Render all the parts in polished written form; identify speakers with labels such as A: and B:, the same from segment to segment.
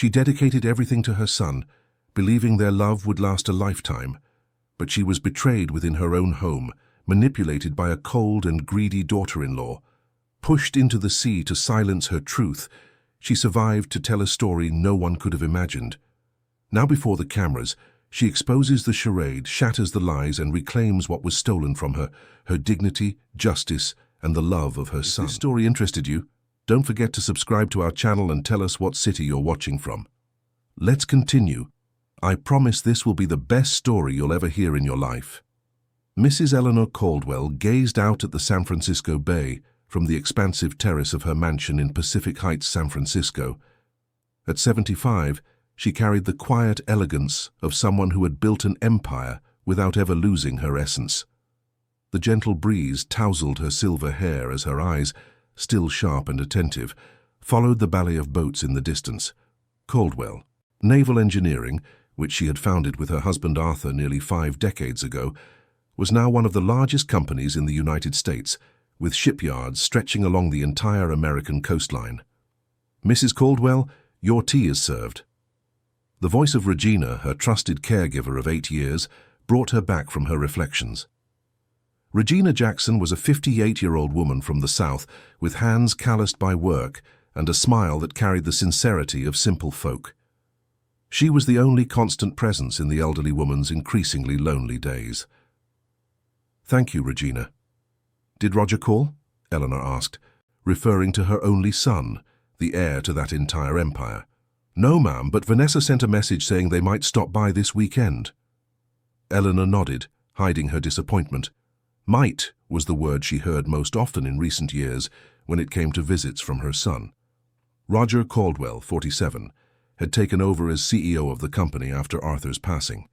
A: She dedicated everything to her son, believing their love would last a lifetime. But she was betrayed within her own home, manipulated by a cold and greedy daughter-in-law. Pushed into the sea to silence her truth, she survived to tell a story no one could have imagined. Now before the cameras, she exposes the charade, shatters the lies, and reclaims what was stolen from her, her dignity, justice, and the love of her son. If this story interested you, don't forget to subscribe to our channel and tell us what city you're watching from. Let's continue. I promise this will be the best story you'll ever hear in your life. Mrs. Eleanor Caldwell gazed out at the San Francisco Bay from the expansive terrace of her mansion in Pacific Heights, San Francisco. At 75, she carried the quiet elegance of someone who had built an empire without ever losing her essence. The gentle breeze tousled her silver hair as her eyes, still sharp and attentive, followed the ballet of boats in the distance. Caldwell, naval engineering, which she had founded with her husband Arthur nearly 5 decades ago, was now one of the largest companies in the United States, with shipyards stretching along the entire American coastline. "Mrs. Caldwell, your tea is served." The voice of Regina, her trusted caregiver of 8 years, brought her back from her reflections. Regina Jackson was a 58-year-old woman from the South, with hands calloused by work and a smile that carried the sincerity of simple folk. She was the only constant presence in the elderly woman's increasingly lonely days. "Thank you, Regina." "Did Roger call?" Eleanor asked, referring to her only son, the heir to that entire empire. "No, ma'am, but Vanessa sent a message saying they might stop by this weekend." Eleanor nodded, hiding her disappointment. Might was the word she heard most often in recent years when it came to visits from her son. Roger Caldwell, 47, had taken over as CEO of the company after Arthur's passing.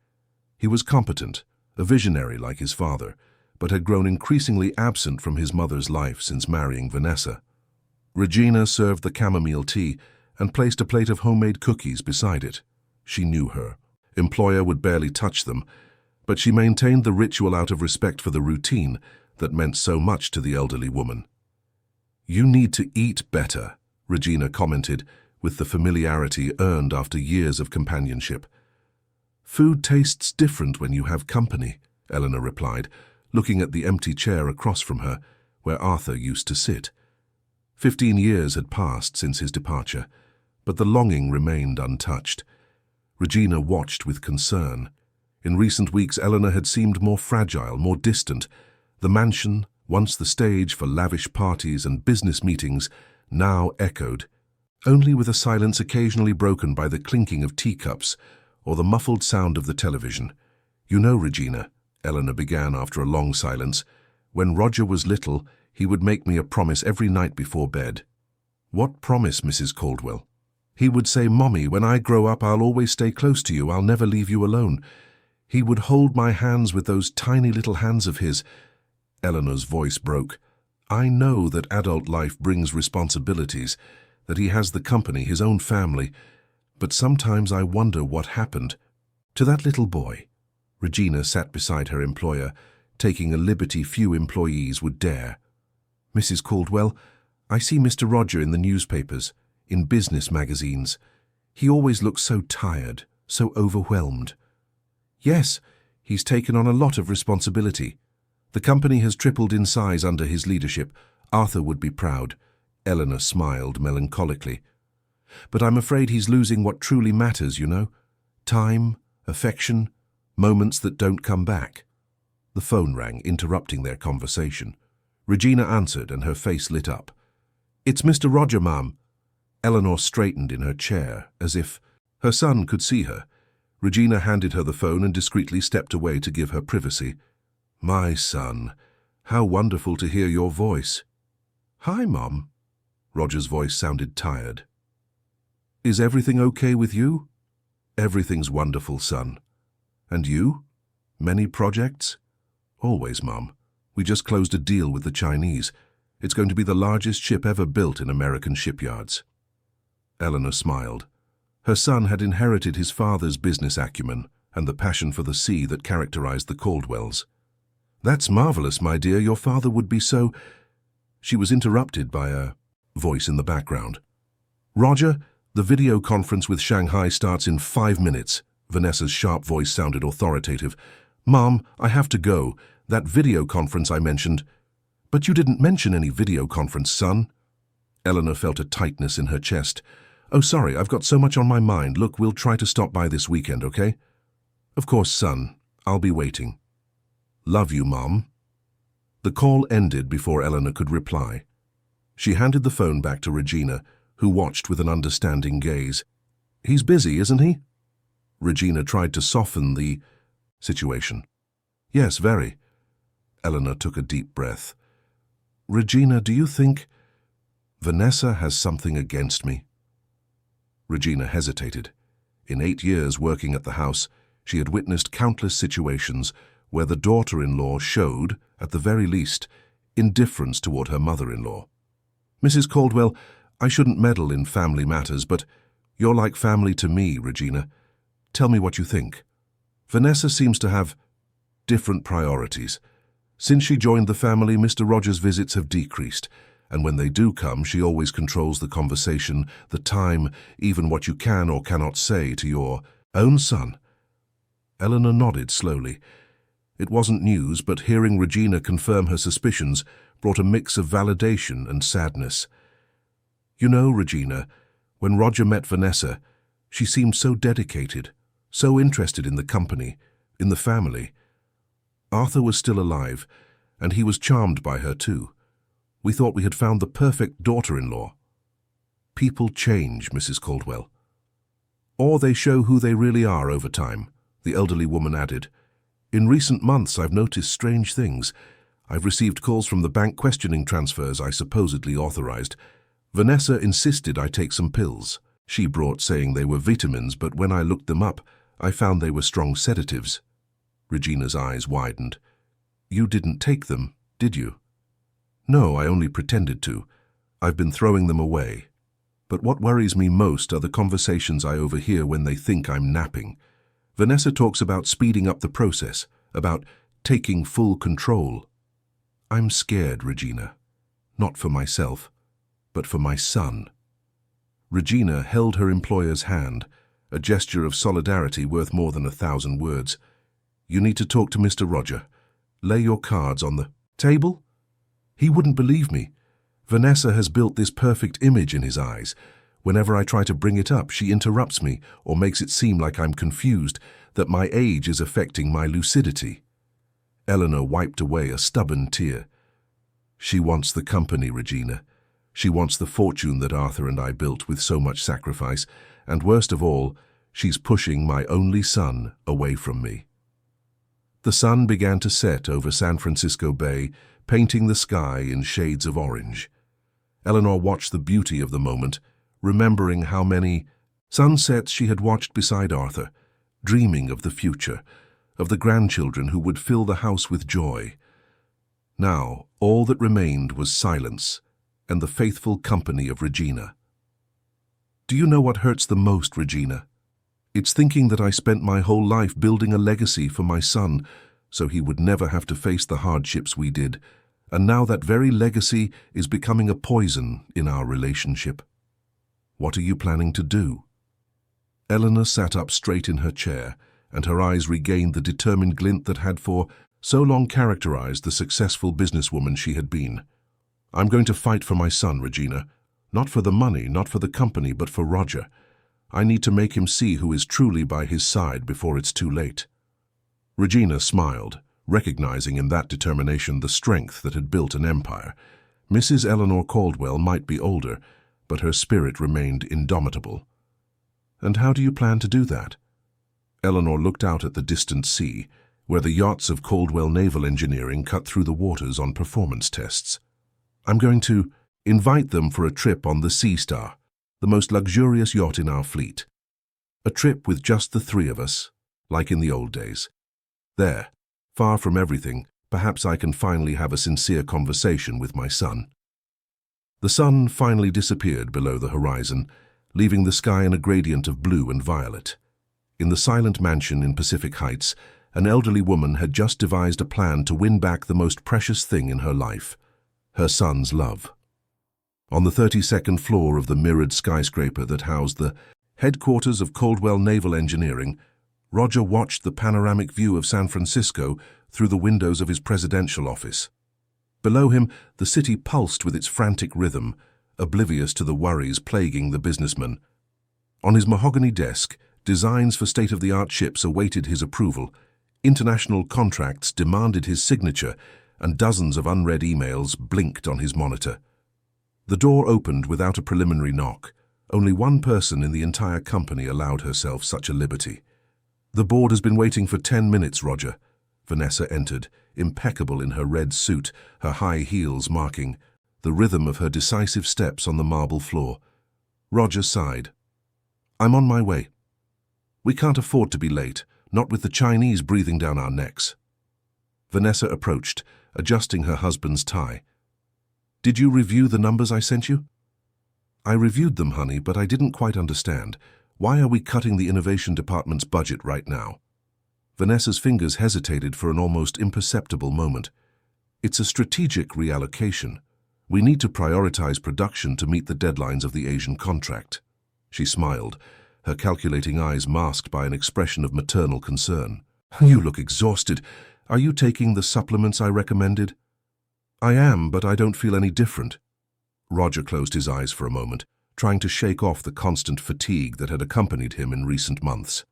A: He was competent, a visionary like his father, but had grown increasingly absent from his mother's life since marrying Vanessa. Regina served the chamomile tea and placed a plate of homemade cookies beside it. She knew her employer would barely touch them, but she maintained the ritual out of respect for the routine that meant so much to the elderly woman. "You need to eat better," Regina commented, with the familiarity earned after years of companionship. "Food tastes different when you have company," Eleanor replied, looking at the empty chair across from her, where Arthur used to sit. 15 years had passed since his departure, but the longing remained untouched. Regina watched with concern. In recent weeks, Eleanor had seemed more fragile, more distant. The mansion, once the stage for lavish parties and business meetings, now echoed, only with a silence occasionally broken by the clinking of teacups or the muffled sound of the television. "You know, Regina," Eleanor began after a long silence, "when Roger was little, he would make me a promise every night before bed." "What promise, Mrs. Caldwell?" "He would say, 'Mommy, when I grow up, I'll always stay close to you. I'll never leave you alone.' He would hold my hands with those tiny little hands of his." Eleanor's voice broke. "I know that adult life brings responsibilities, that he has the company, his own family, but sometimes I wonder what happened to that little boy." Regina sat beside her employer, taking a liberty few employees would dare. "Mrs. Caldwell, I see Mr. Roger in the newspapers, in business magazines. He always looks so tired, so overwhelmed." "Yes, he's taken on a lot of responsibility. The company has tripled in size under his leadership. Arthur would be proud." Eleanor smiled melancholically. "But I'm afraid he's losing what truly matters, you know. Time, affection, moments that don't come back." The phone rang, interrupting their conversation. Regina answered, and her face lit up. "It's Mr. Roger, ma'am." Eleanor straightened in her chair, as if her son could see her. Regina handed her the phone and discreetly stepped away to give her privacy. "My son, how wonderful to hear your voice." "Hi, Mom." Roger's voice sounded tired. "Is everything okay with you?" "Everything's wonderful, son." "And you? Many projects?" "Always, Mom. We just closed a deal with the Chinese. It's going to be the largest ship ever built in American shipyards." Eleanor smiled. Her son had inherited his father's business acumen and the passion for the sea that characterized the Caldwells. "That's marvelous, my dear. Your father would be so—" She was interrupted by a voice in the background. "Roger, The video conference with Shanghai starts in 5 minutes. Vanessa's sharp voice sounded authoritative. Mom, I have to go. That video conference I mentioned. But you didn't mention any video conference, son. Eleanor felt a tightness in her chest. Oh, sorry, I've got so much on my mind. Look, we'll try to stop by this weekend, okay? Of course, son. I'll be waiting. Love you, Mom. The call ended before Eleanor could reply. She handed the phone back to Regina, who watched with an understanding gaze. He's busy, isn't he? Regina tried to soften the situation. Yes, very. Eleanor took a deep breath. Regina, do you think Vanessa has something against me? Regina hesitated. In 8 years working at the house, she had witnessed countless situations where the daughter-in-law showed, at the very least, indifference toward her mother-in-law. Mrs. Caldwell, I shouldn't meddle in family matters, but you're like family to me, Regina. Tell me what you think. Vanessa seems to have different priorities. Since she joined the family, Mr. Rogers' visits have decreased, and when they do come, she always controls the conversation, the time, even what you can or cannot say to your own son. Eleanor nodded slowly. It wasn't news, but hearing Regina confirm her suspicions brought a mix of validation and sadness. You know, Regina, when Roger met Vanessa, she seemed so dedicated, so interested in the company, in the family. Arthur was still alive, and he was charmed by her too. We thought we had found the perfect daughter-in-law. People change, Mrs. Caldwell. Or they show who they really are over time, the elderly woman added. In recent months, I've noticed strange things. I've received calls from the bank questioning transfers I supposedly authorized. Vanessa insisted I take some pills. She brought saying they were vitamins, but when I looked them up, I found they were strong sedatives. Regina's eyes widened. You didn't take them, did you? No, I only pretended to. I've been throwing them away. But what worries me most are the conversations I overhear when they think I'm napping. Vanessa talks about speeding up the process, about taking full control. I'm scared, Regina. Not for myself, but for my son. Regina held her employer's hand, a gesture of solidarity worth more than 1,000 words. You need to talk to Mr. Roger. Lay your cards on the table. He wouldn't believe me. Vanessa has built this perfect image in his eyes. Whenever I try to bring it up, she interrupts me or makes it seem like I'm confused, that my age is affecting my lucidity. Eleanor wiped away a stubborn tear. She wants the company, Regina. She wants the fortune that Arthur and I built with so much sacrifice, and worst of all, she's pushing my only son away from me. The sun began to set over San Francisco Bay, painting the sky in shades of orange. Eleanor watched the beauty of the moment, remembering how many sunsets she had watched beside Arthur, dreaming of the future, of the grandchildren who would fill the house with joy. Now, all that remained was silence and the faithful company of Regina. Do you know what hurts the most, Regina? It's thinking that I spent my whole life building a legacy for my son so he would never have to face the hardships we did, and now that very legacy is becoming a poison in our relationship. What are you planning to do? Eleanor sat up straight in her chair, and her eyes regained the determined glint that had for so long characterized the successful businesswoman she had been. I'm going to fight for my son, Regina. Not for the money, not for the company, but for Roger. I need to make him see who is truly by his side before it's too late. Regina smiled, recognizing in that determination the strength that had built an empire. Mrs. Eleanor Caldwell might be older, but her spirit remained indomitable. And how do you plan to do that? Eleanor looked out at the distant sea, where the yachts of Caldwell Naval Engineering cut through the waters on performance tests. I'm going to invite them for a trip on the Sea Star, the most luxurious yacht in our fleet. A trip with just the 3 of us, like in the old days. There, far from everything, perhaps I can finally have a sincere conversation with my son. The sun finally disappeared below the horizon, leaving the sky in a gradient of blue and violet. In the silent mansion in Pacific Heights, an elderly woman had just devised a plan to win back the most precious thing in her life, her son's love. On the 32nd floor of the mirrored skyscraper that housed the headquarters of Caldwell Naval Engineering, Roger watched the panoramic view of San Francisco through the windows of his presidential office. Below him, the city pulsed with its frantic rhythm, oblivious to the worries plaguing the businessman. On his mahogany desk, designs for state-of-the-art ships awaited his approval, international contracts demanded his signature, and dozens of unread emails blinked on his monitor. The door opened without a preliminary knock. Only one person in the entire company allowed herself such a liberty. "The board has been waiting for 10 minutes, Roger." Vanessa entered, impeccable in her red suit, her high heels marking the rhythm of her decisive steps on the marble floor. Roger sighed. "I'm on my way. We can't afford to be late, not with the Chinese breathing down our necks." Vanessa approached, adjusting her husband's tie. "Did you review the numbers I sent you?" "I reviewed them, honey, but I didn't quite understand. Why are we cutting the innovation department's budget right now?" Vanessa's fingers hesitated for an almost imperceptible moment. "It's a strategic reallocation. We need to prioritize production to meet the deadlines of the Asian contract." She smiled, her calculating eyes masked by an expression of maternal concern. "You look exhausted. Are you taking the supplements I recommended?" "I am, but I don't feel any different." Roger closed his eyes for a moment, trying to shake off the constant fatigue that had accompanied him in recent months.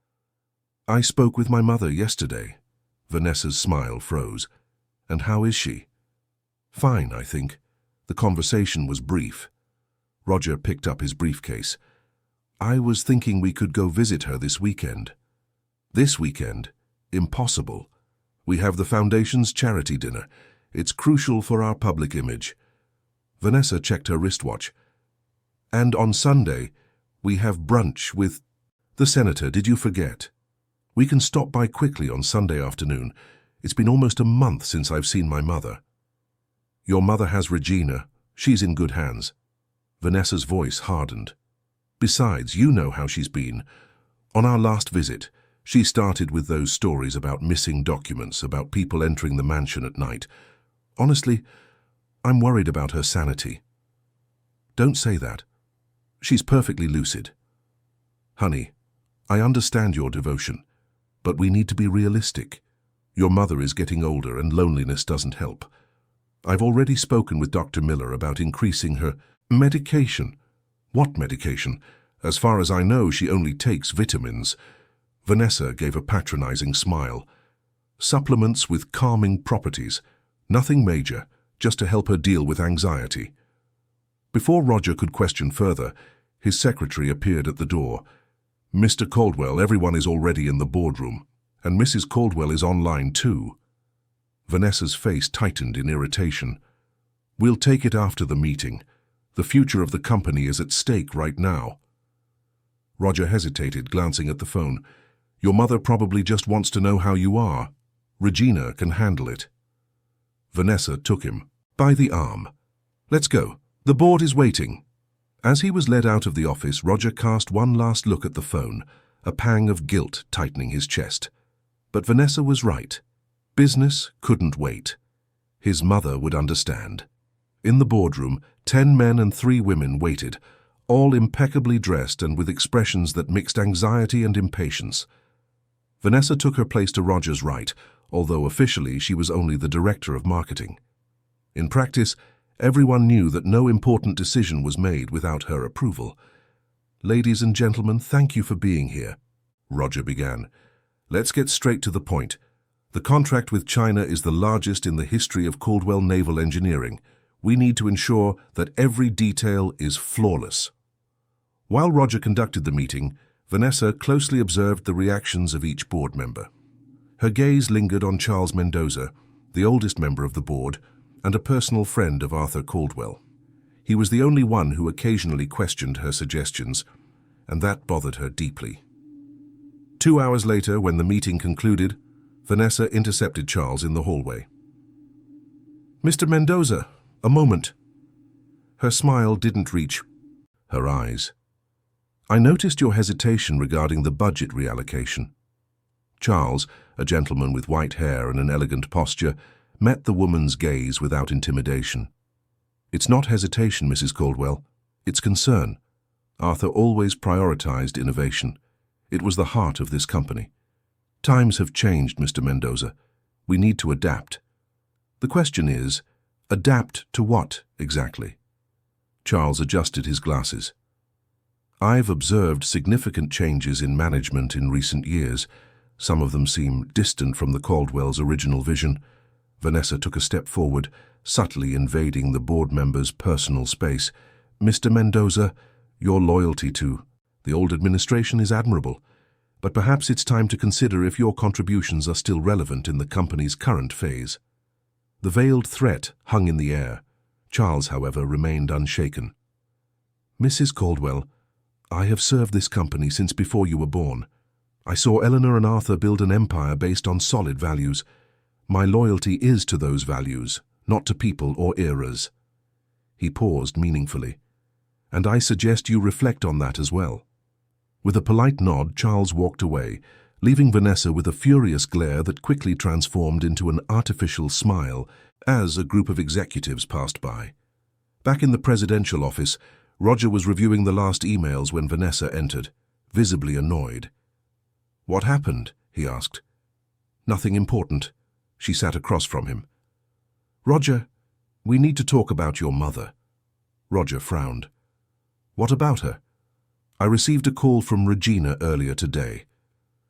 A: "I spoke with my mother yesterday." Vanessa's smile froze. "And how is she?" "Fine, I think." The conversation was brief. Roger picked up his briefcase. "I was thinking we could go visit her this weekend." "This weekend? Impossible. We have the Foundation's charity dinner. It's crucial for our public image." Vanessa checked her wristwatch. "And on Sunday, we have brunch with the senator. Did you forget? We can stop by quickly on Sunday afternoon. It's been almost a month since I've seen my mother." "Your mother has Regina. She's in good hands." Vanessa's voice hardened. "Besides, you know how she's been. On our last visit, she started with those stories about missing documents, about people entering the mansion at night. Honestly, I'm worried about her sanity." "Don't say that. She's perfectly lucid." "Honey, I understand your devotion, but we need to be realistic. Your mother is getting older and loneliness doesn't help. I've already spoken with Dr. Miller about increasing her medication." "What medication? As far as I know, she only takes vitamins." Vanessa gave a patronizing smile. "Supplements with calming properties. Nothing major, just to help her deal with anxiety." Before Roger could question further, his secretary appeared at the door. "Mr. Caldwell, everyone is already in the boardroom, and Mrs. Caldwell is online too." Vanessa's face tightened in irritation. "We'll take it after the meeting. The future of the company is at stake right now." Roger hesitated, glancing at the phone. "Your mother probably just wants to know how you are. Regina can handle it." Vanessa took him by the arm. "Let's go. The board is waiting." As he was led out of the office, Roger cast one last look at the phone, a pang of guilt tightening his chest. But Vanessa was right. Business couldn't wait. His mother would understand. In the boardroom, 10 men and 3 women waited, all impeccably dressed and with expressions that mixed anxiety and impatience. Vanessa took her place to Roger's right, although officially she was only the director of marketing. In practice, everyone knew that no important decision was made without her approval. "Ladies and gentlemen, thank you for being here," Roger began. "Let's get straight to the point. The contract with China is the largest in the history of Caldwell Naval Engineering. We need to ensure that every detail is flawless." While Roger conducted the meeting, Vanessa closely observed the reactions of each board member. Her gaze lingered on Charles Mendoza, the oldest member of the board, and a personal friend of Arthur Caldwell. He was the only one who occasionally questioned her suggestions, and that bothered her deeply. 2 hours later, when the meeting concluded, Vanessa intercepted Charles in the hallway. "Mr. Mendoza, a moment." Her smile didn't reach her eyes. "I noticed your hesitation regarding the budget reallocation." Charles, a gentleman with white hair and an elegant posture, met the woman's gaze without intimidation. It's not hesitation, Mrs. Caldwell. It's concern. Arthur always prioritized innovation. It was the heart of this company. Times have changed, Mr. Mendoza. We need to adapt. The question is, adapt to what, exactly? Charles adjusted his glasses. I've observed significant changes in management in recent years. Some of them seem distant from the Caldwell's original vision. Vanessa took a step forward, subtly invading the board member's personal space. Mr. Mendoza, your loyalty to the old administration is admirable, but perhaps it's time to consider if your contributions are still relevant in the company's current phase. The veiled threat hung in the air. Charles, however, remained unshaken. Mrs. Caldwell, I have served this company since before you were born. I saw Eleanor and Arthur build an empire based on solid values. My loyalty is to those values, not to people or eras. He paused meaningfully. And I suggest you reflect on that as well. With a polite nod, Charles walked away, leaving Vanessa with a furious glare that quickly transformed into an artificial smile as a group of executives passed by. Back in the presidential office, Roger was reviewing the last emails when Vanessa entered, visibly annoyed. What happened? He asked. Nothing important. She sat across from him. Roger, we need to talk about your mother. Roger frowned. What about her? I received a call from Regina earlier today.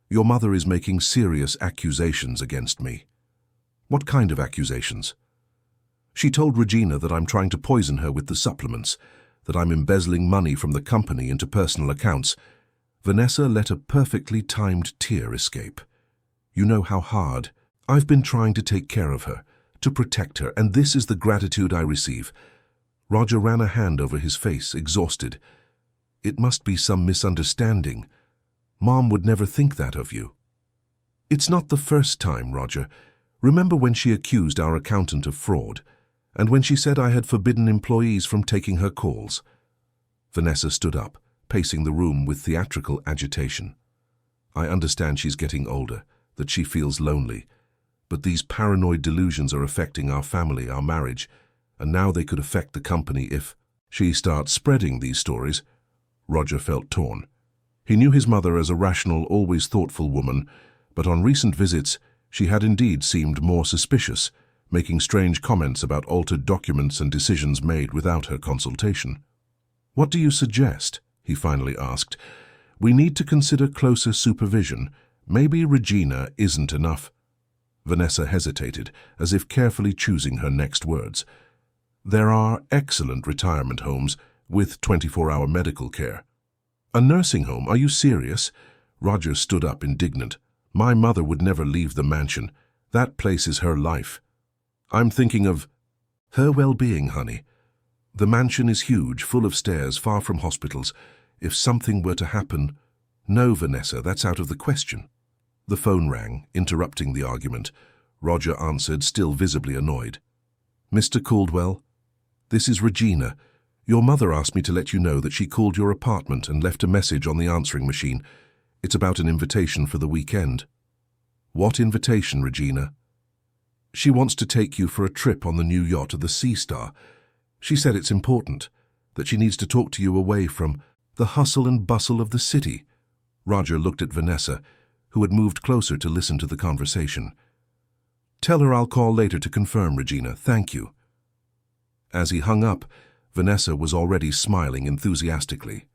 A: Your mother is making serious accusations against me. What kind of accusations? She told Regina that I'm trying to poison her with the supplements, that I'm embezzling money from the company into personal accounts. Vanessa let a perfectly timed tear escape. You know how hard I've been trying to take care of her, to protect her, and this is the gratitude I receive. Roger ran a hand over his face, exhausted. It must be some misunderstanding. Mom would never think that of you. It's not the first time, Roger. Remember when she accused our accountant of fraud, and when she said I had forbidden employees from taking her calls? Vanessa stood up, pacing the room with theatrical agitation. I understand she's getting older, that she feels lonely, but these paranoid delusions are affecting our family, our marriage, and now they could affect the company if she starts spreading these stories. Roger felt torn. He knew his mother as a rational, always thoughtful woman, but on recent visits she had indeed seemed more suspicious, making strange comments about altered documents and decisions made without her consultation. What do you suggest? He finally asked. We need to consider closer supervision. Maybe Regina isn't enough. Vanessa hesitated, as if carefully choosing her next words. There are excellent retirement homes with 24-hour medical care. A nursing home? Are you serious? Roger stood up indignant. My mother would never leave the mansion. That place is her life. I'm thinking of her well-being, honey. The mansion is huge, full of stairs, far from hospitals. If something were to happen... No, Vanessa, that's out of the question. The phone rang, interrupting the argument. Roger answered, still visibly annoyed. Mr. Caldwell, this is Regina. Your mother asked me to let you know that she called your apartment and left a message on the answering machine. It's about an invitation for the weekend. What invitation, Regina? She wants to take you for a trip on the new yacht, the Sea Star. She said it's important, that she needs to talk to you away from the hustle and bustle of the city. Roger looked at Vanessa, who had moved closer to listen to the conversation. Tell her I'll call later to confirm, Regina. Thank you. As he hung up, Vanessa was already smiling enthusiastically.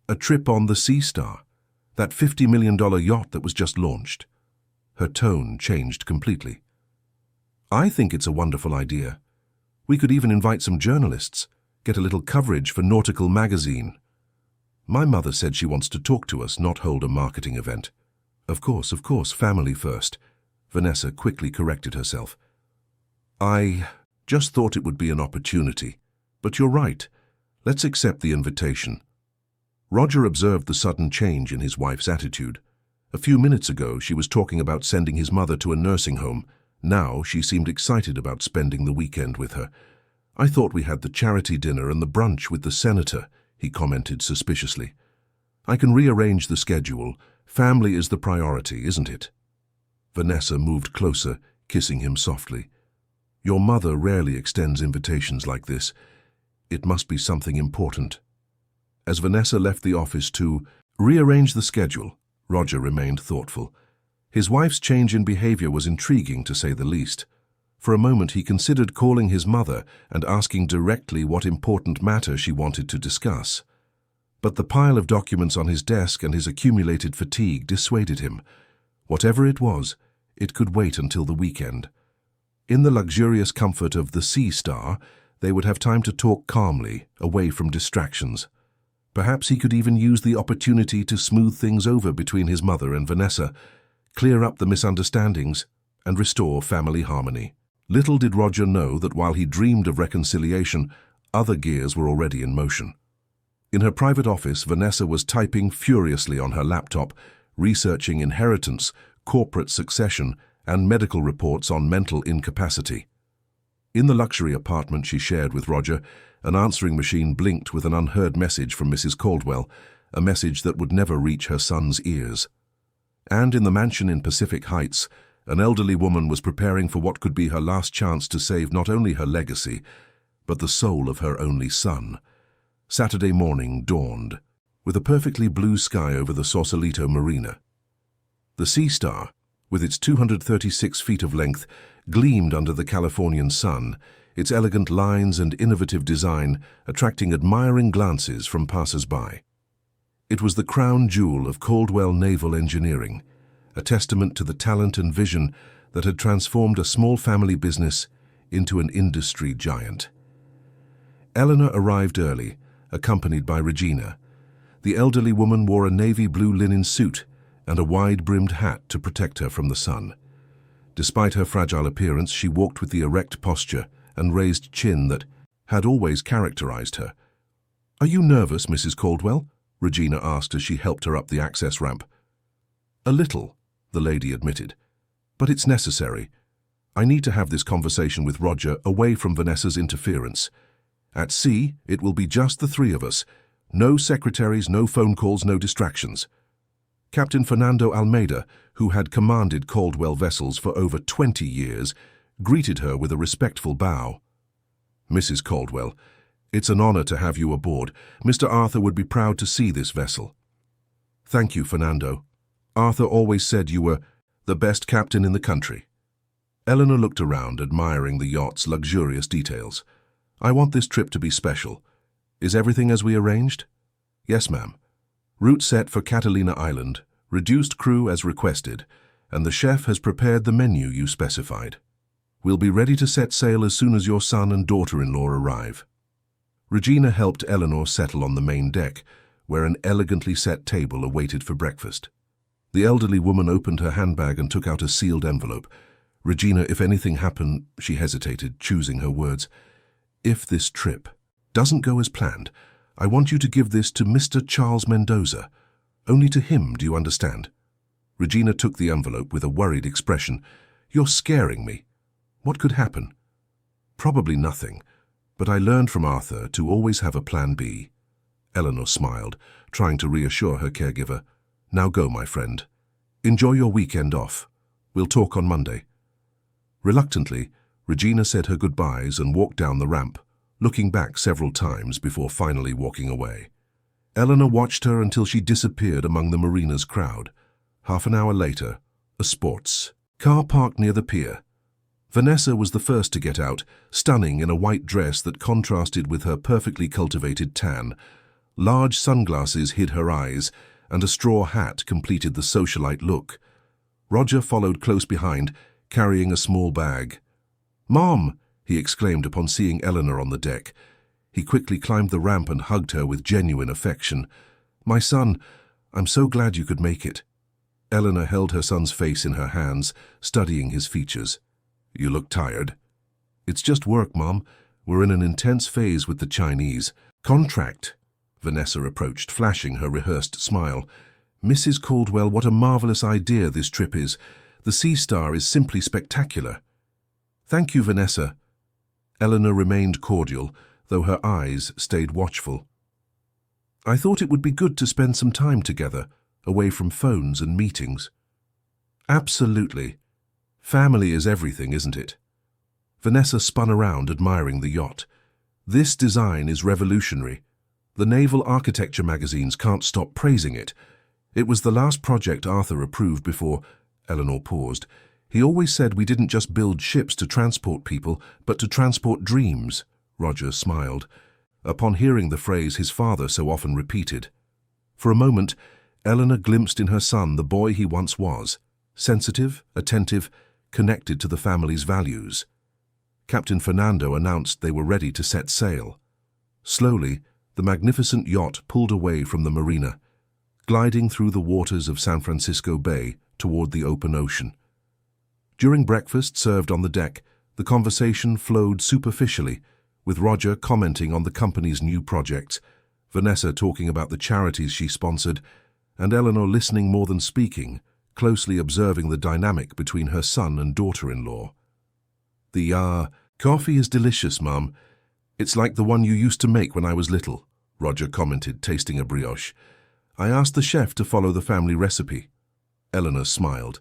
A: A trip on the Sea Star, that $50 million yacht that was just launched. Her tone changed completely. I think it's a wonderful idea. We could even invite some journalists, get a little coverage for Nautical magazine. My mother said she wants to talk to us, not hold a marketing event. Of course, family first. Vanessa quickly corrected herself. I just thought it would be an opportunity. But you're right. Let's accept the invitation. Roger observed the sudden change in his wife's attitude. A few minutes ago, she was talking about sending his mother to a nursing home. Now, she seemed excited about spending the weekend with her. I thought we had the charity dinner and the brunch with the senator, he commented suspiciously. I can rearrange the schedule. Family is the priority, isn't it? Vanessa moved closer, kissing him softly. Your mother rarely extends invitations like this. It must be something important. As Vanessa left the office to rearrange the schedule, Roger remained thoughtful. His wife's change in behavior was intriguing, to say the least. For a moment he considered calling his mother and asking directly what important matter she wanted to discuss. But the pile of documents on his desk and his accumulated fatigue dissuaded him. Whatever it was, it could wait until the weekend. In the luxurious comfort of the Sea Star, they would have time to talk calmly, away from distractions. Perhaps he could even use the opportunity to smooth things over between his mother and Vanessa, clear up the misunderstandings, and restore family harmony. Little did Roger know that while he dreamed of reconciliation, other gears were already in motion. In her private office, Vanessa was typing furiously on her laptop, researching inheritance, corporate succession, and medical reports on mental incapacity. In the luxury apartment she shared with Roger, an answering machine blinked with an unheard message from Mrs. Caldwell, a message that would never reach her son's ears. And in the mansion in Pacific Heights, an elderly woman was preparing for what could be her last chance to save not only her legacy, but the soul of her only son. Saturday morning dawned, with a perfectly blue sky over the Sausalito Marina. The Sea Star, with its 236 feet of length, gleamed under the Californian sun, its elegant lines and innovative design attracting admiring glances from passers-by. It was the crown jewel of Caldwell Naval Engineering, a testament to the talent and vision that had transformed a small family business into an industry giant. Eleanor arrived early, accompanied by Regina. The elderly woman wore a navy blue linen suit and a wide-brimmed hat to protect her from the sun. Despite her fragile appearance, she walked with the erect posture and raised chin that had always characterized her. "Are you nervous, Mrs. Caldwell?" Regina asked as she helped her up the access ramp. "A little," the lady admitted, "but it's necessary. I need to have this conversation with Roger away from Vanessa's interference. At sea, it will be just the three of us. No secretaries, no phone calls, no distractions." Captain Fernando Almeida, who had commanded Caldwell vessels for over 20 years, greeted her with a respectful bow. "Mrs. Caldwell, it's an honor to have you aboard. Mr. Arthur would be proud to see this vessel." "Thank you, Fernando. Arthur always said you were the best captain in the country." Eleanor looked around, admiring the yacht's luxurious details. "I want this trip to be special. Is everything as we arranged?" "Yes, ma'am. Route set for Catalina Island, reduced crew as requested, and the chef has prepared the menu you specified. We'll be ready to set sail as soon as your son and daughter-in-law arrive." Regina helped Eleanor settle on the main deck, where an elegantly set table awaited for breakfast. The elderly woman opened her handbag and took out a sealed envelope. "Regina, if anything happened," she hesitated, choosing her words, "if this trip doesn't go as planned, I want you to give this to Mr. Charles Mendoza. Only to him, do you understand?" Regina took the envelope with a worried expression. "You're scaring me. What could happen?" "Probably nothing, but I learned from Arthur to always have a plan B." Eleanor smiled, trying to reassure her caregiver. "Now go, my friend. Enjoy your weekend off. We'll talk on Monday." Reluctantly, Regina said her goodbyes and walked down the ramp, looking back several times before finally walking away. Eleanor watched her until she disappeared among the marina's crowd. Half an hour later, a sports car parked near the pier. Vanessa was the first to get out, stunning in a white dress that contrasted with her perfectly cultivated tan. Large sunglasses hid her eyes, and a straw hat completed the socialite look. Roger followed close behind, carrying a small bag. "Mom!" he exclaimed upon seeing Eleanor on the deck. He quickly climbed the ramp and hugged her with genuine affection. "My son, I'm so glad you could make it." Eleanor held her son's face in her hands, studying his features. "You look tired." "It's just work, Mom. We're in an intense phase with the Chinese." "Contract." Vanessa approached, flashing her rehearsed smile. "Mrs. Caldwell, what a marvelous idea this trip is. The Sea Star is simply spectacular." "Thank you, Vanessa." Eleanor remained cordial, though her eyes stayed watchful. "I thought it would be good to spend some time together, away from phones and meetings." "Absolutely. Family is everything, isn't it?" Vanessa spun around, admiring the yacht. This design is revolutionary. The naval architecture magazines can't stop praising it. It was the last project Arthur approved before... Eleanor paused. He always said we didn't just build ships to transport people, but to transport dreams. Roger smiled, upon hearing the phrase his father so often repeated. For a moment, Eleanor glimpsed in her son the boy he once was, sensitive, attentive, connected to the family's values. Captain Fernando announced they were ready to set sail. Slowly, the magnificent yacht pulled away from the marina, gliding through the waters of San Francisco Bay toward the open ocean. During breakfast served on the deck, the conversation flowed superficially, with Roger commenting on the company's new projects, Vanessa talking about the charities she sponsored, and Eleanor listening more than speaking, closely observing the dynamic between her son and daughter-in-law. The coffee is delicious, Mum. It's like the one you used to make when I was little, Roger commented, tasting a brioche. I asked the chef to follow the family recipe. Eleanor smiled.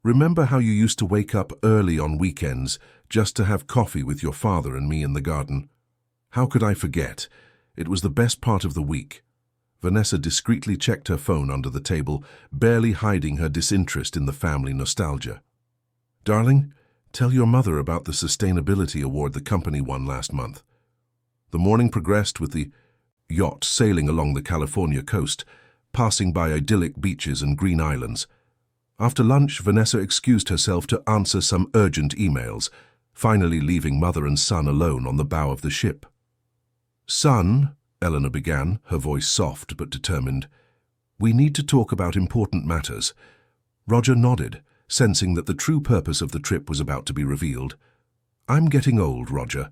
A: Remember how you used to wake up early on weekends just to have coffee with your father and me in the garden? How could I forget? It was the best part of the week. Vanessa discreetly checked her phone under the table, barely hiding her disinterest in the family nostalgia. Darling, tell your mother about the sustainability award the company won last month. The morning progressed with the yacht sailing along the California coast, passing by idyllic beaches and green islands. After lunch, Vanessa excused herself to answer some urgent emails, finally leaving mother and son alone on the bow of the ship. Son, Eleanor began, her voice soft but determined, we need to talk about important matters. Roger nodded, sensing that the true purpose of the trip was about to be revealed. I'm getting old, Roger.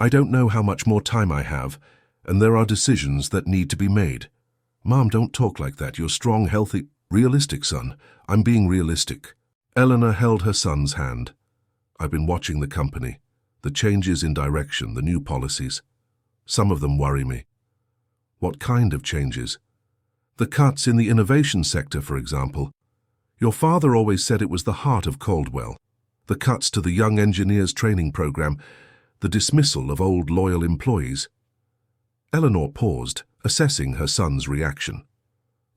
A: I don't know how much more time I have, and there are decisions that need to be made. Mom, don't talk like that. You're strong, healthy, realistic, son. I'm being realistic. Eleanor held her son's hand. I've been watching the company, the changes in direction, the new policies. Some of them worry me. What kind of changes? The cuts in the innovation sector, for example. Your father always said it was the heart of Caldwell. The cuts to the young engineers training program, the dismissal of old loyal employees. Eleanor paused, assessing her son's reaction.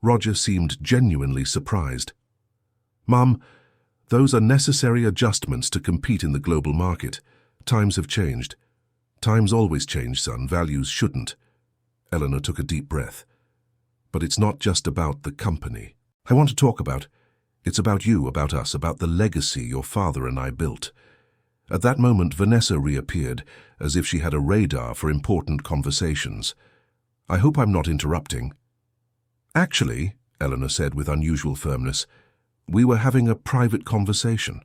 A: Roger seemed genuinely surprised. Mum, those are necessary adjustments to compete in the global market. Times have changed. Times always change, son. Values shouldn't. Eleanor took a deep breath. But it's not just about the company. I want to talk about. It's about you, about us, about the legacy your father and I built. At that moment, Vanessa reappeared, as if she had a radar for important conversations. I hope I'm not interrupting. Actually, Eleanor said with unusual firmness, we were having a private conversation.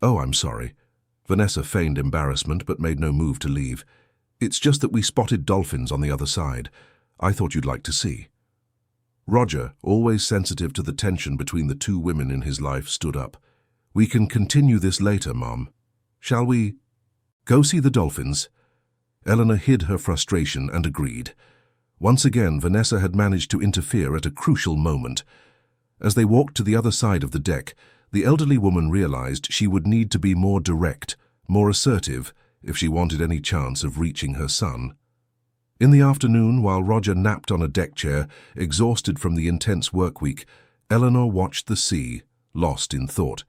A: Oh, I'm sorry. Vanessa feigned embarrassment but made no move to leave. It's just that we spotted dolphins on the other side. I thought you'd like to see. Roger, always sensitive to the tension between the two women in his life, stood up. We can continue this later, Mom. Shall we go see the dolphins? Eleanor hid her frustration and agreed. Once again, Vanessa had managed to interfere at a crucial moment. As they walked to the other side of the deck, the elderly woman realized she would need to be more direct, more assertive, if she wanted any chance of reaching her son. In the afternoon, while Roger napped on a deck chair, exhausted from the intense work week, Eleanor watched the sea, lost in thought.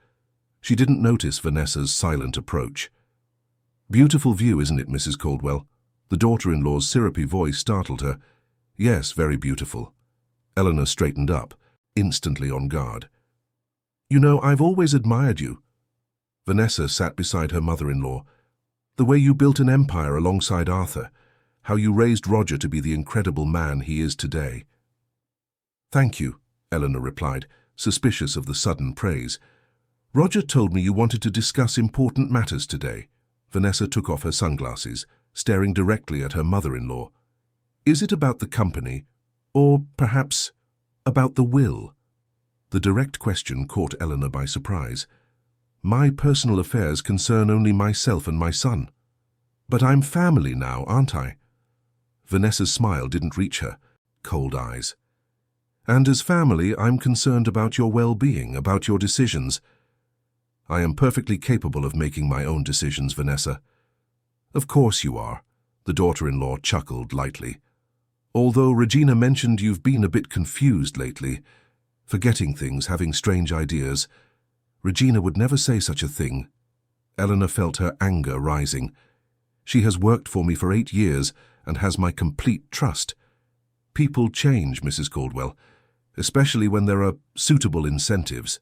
A: She didn't notice Vanessa's silent approach. Beautiful view, isn't it, Mrs. Caldwell? The daughter-in-law's syrupy voice startled her. Yes, very beautiful. Eleanor straightened up, instantly on guard. You know, I've always admired you. Vanessa sat beside her mother-in-law. The way you built an empire alongside Arthur, how you raised Roger to be the incredible man he is today. Thank you, Eleanor replied, suspicious of the sudden praise. Roger told me you wanted to discuss important matters today. Vanessa took off her sunglasses, staring directly at her mother-in-law. Is it about the company, or perhaps about the will? The direct question caught Eleanor by surprise. My personal affairs concern only myself and my son. But I'm family now, aren't I? Vanessa's smile didn't reach her. Cold eyes. And as family, I'm concerned about your well-being, about your decisions. I am perfectly capable of making my own decisions, Vanessa. Of course you are, the daughter-in-law chuckled lightly. Although Regina mentioned you've been a bit confused lately, forgetting things, having strange ideas. Regina would never say such a thing. Eleanor felt her anger rising. She has worked for me for 8 years and has my complete trust. People change, Mrs. Caldwell, especially when there are suitable incentives.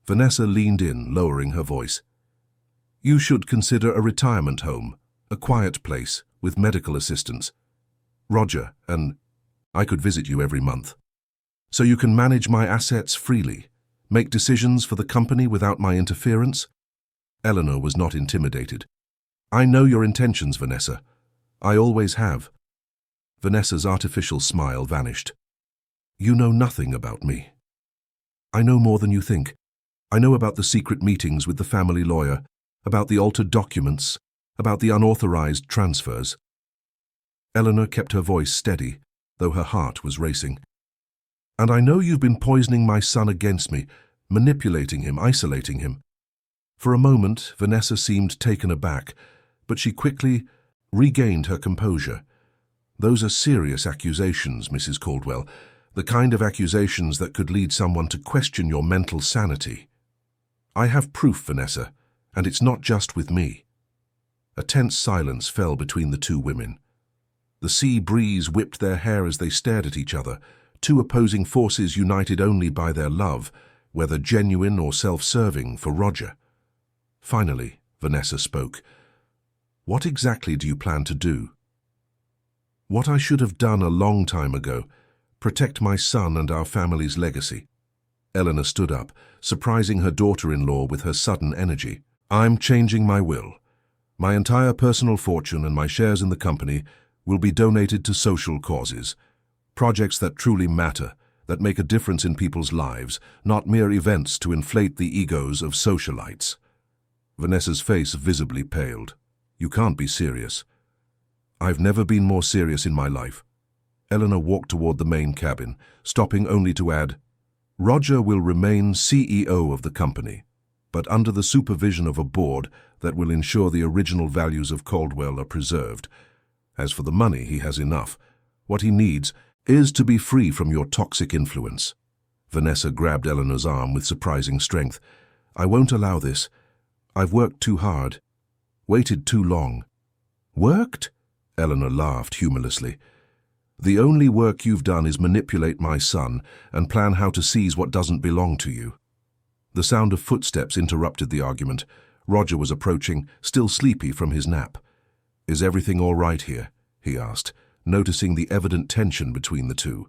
A: Vanessa leaned in, lowering her voice. You should consider a retirement home, a quiet place with medical assistance. Roger, and I could visit you every month. So you can manage my assets freely, make decisions for the company without my interference? Eleanor was not intimidated. I know your intentions, Vanessa. I always have. Vanessa's artificial smile vanished. You know nothing about me. I know more than you think. I know about the secret meetings with the family lawyer, about the altered documents, about the unauthorized transfers. Eleanor kept her voice steady, though her heart was racing. And I know you've been poisoning my son against me, manipulating him, isolating him. For a moment, Vanessa seemed taken aback, but she quickly regained her composure. Those are serious accusations, Mrs. Caldwell, the kind of accusations that could lead someone to question your mental sanity. I have proof, Vanessa, and it's not just with me. A tense silence fell between the two women. The sea breeze whipped their hair as they stared at each other, two opposing forces united only by their love, whether genuine or self-serving, for Roger. Finally, Vanessa spoke. What exactly do you plan to do? What I should have done a long time ago, protect my son and our family's legacy. Eleanor stood up, surprising her daughter-in-law with her sudden energy. I'm changing my will. My entire personal fortune and my shares in the company will be donated to social causes, projects that truly matter, that make a difference in people's lives, not mere events to inflate the egos of socialites. Vanessa's face visibly paled. You can't be serious. I've never been more serious in my life. Eleanor walked toward the main cabin, stopping only to add, Roger will remain CEO of the company, but under the supervision of a board that will ensure the original values of Caldwell are preserved. As for the money, he has enough. What he needs is to be free from your toxic influence. Vanessa grabbed Eleanor's arm with surprising strength. I won't allow this. I've worked too hard, waited too long. Worked? Eleanor laughed humorlessly. The only work you've done is manipulate my son and plan how to seize what doesn't belong to you. The sound of footsteps interrupted the argument. Roger was approaching, still sleepy from his nap. Is everything all right here? He asked, noticing the evident tension between the two.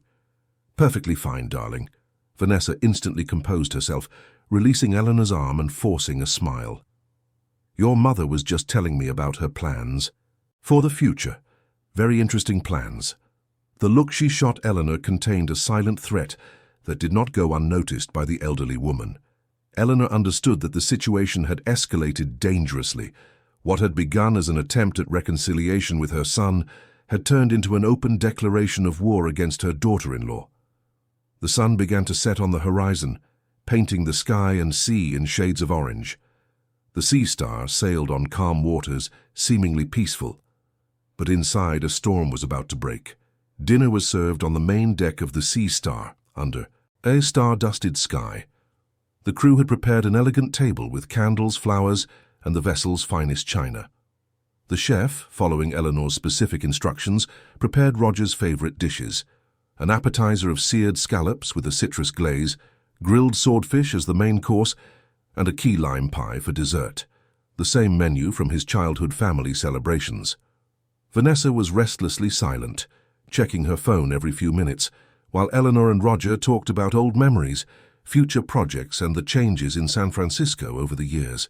A: Perfectly fine, darling. Vanessa instantly composed herself, releasing Eleanor's arm and forcing a smile. Your mother was just telling me about her plans. For the future. Very interesting plans. The look she shot Eleanor contained a silent threat that did not go unnoticed by the elderly woman. Eleanor understood that the situation had escalated dangerously. What had begun as an attempt at reconciliation with her son had turned into an open declaration of war against her daughter-in-law. The sun began to set on the horizon, painting the sky and sea in shades of orange. The Sea Star sailed on calm waters, seemingly peaceful. But inside, a storm was about to break. Dinner was served on the main deck of the Sea Star, under a star-dusted sky. The crew had prepared an elegant table with candles, flowers, and the vessel's finest china. The chef, following Eleanor's specific instructions, prepared Roger's favorite dishes: an appetizer of seared scallops with a citrus glaze, grilled swordfish as the main course, and a key lime pie for dessert, the same menu from his childhood family celebrations. Vanessa was restlessly silent, checking her phone every few minutes, while Eleanor and Roger talked about old memories, future projects, and the changes in San Francisco over the years.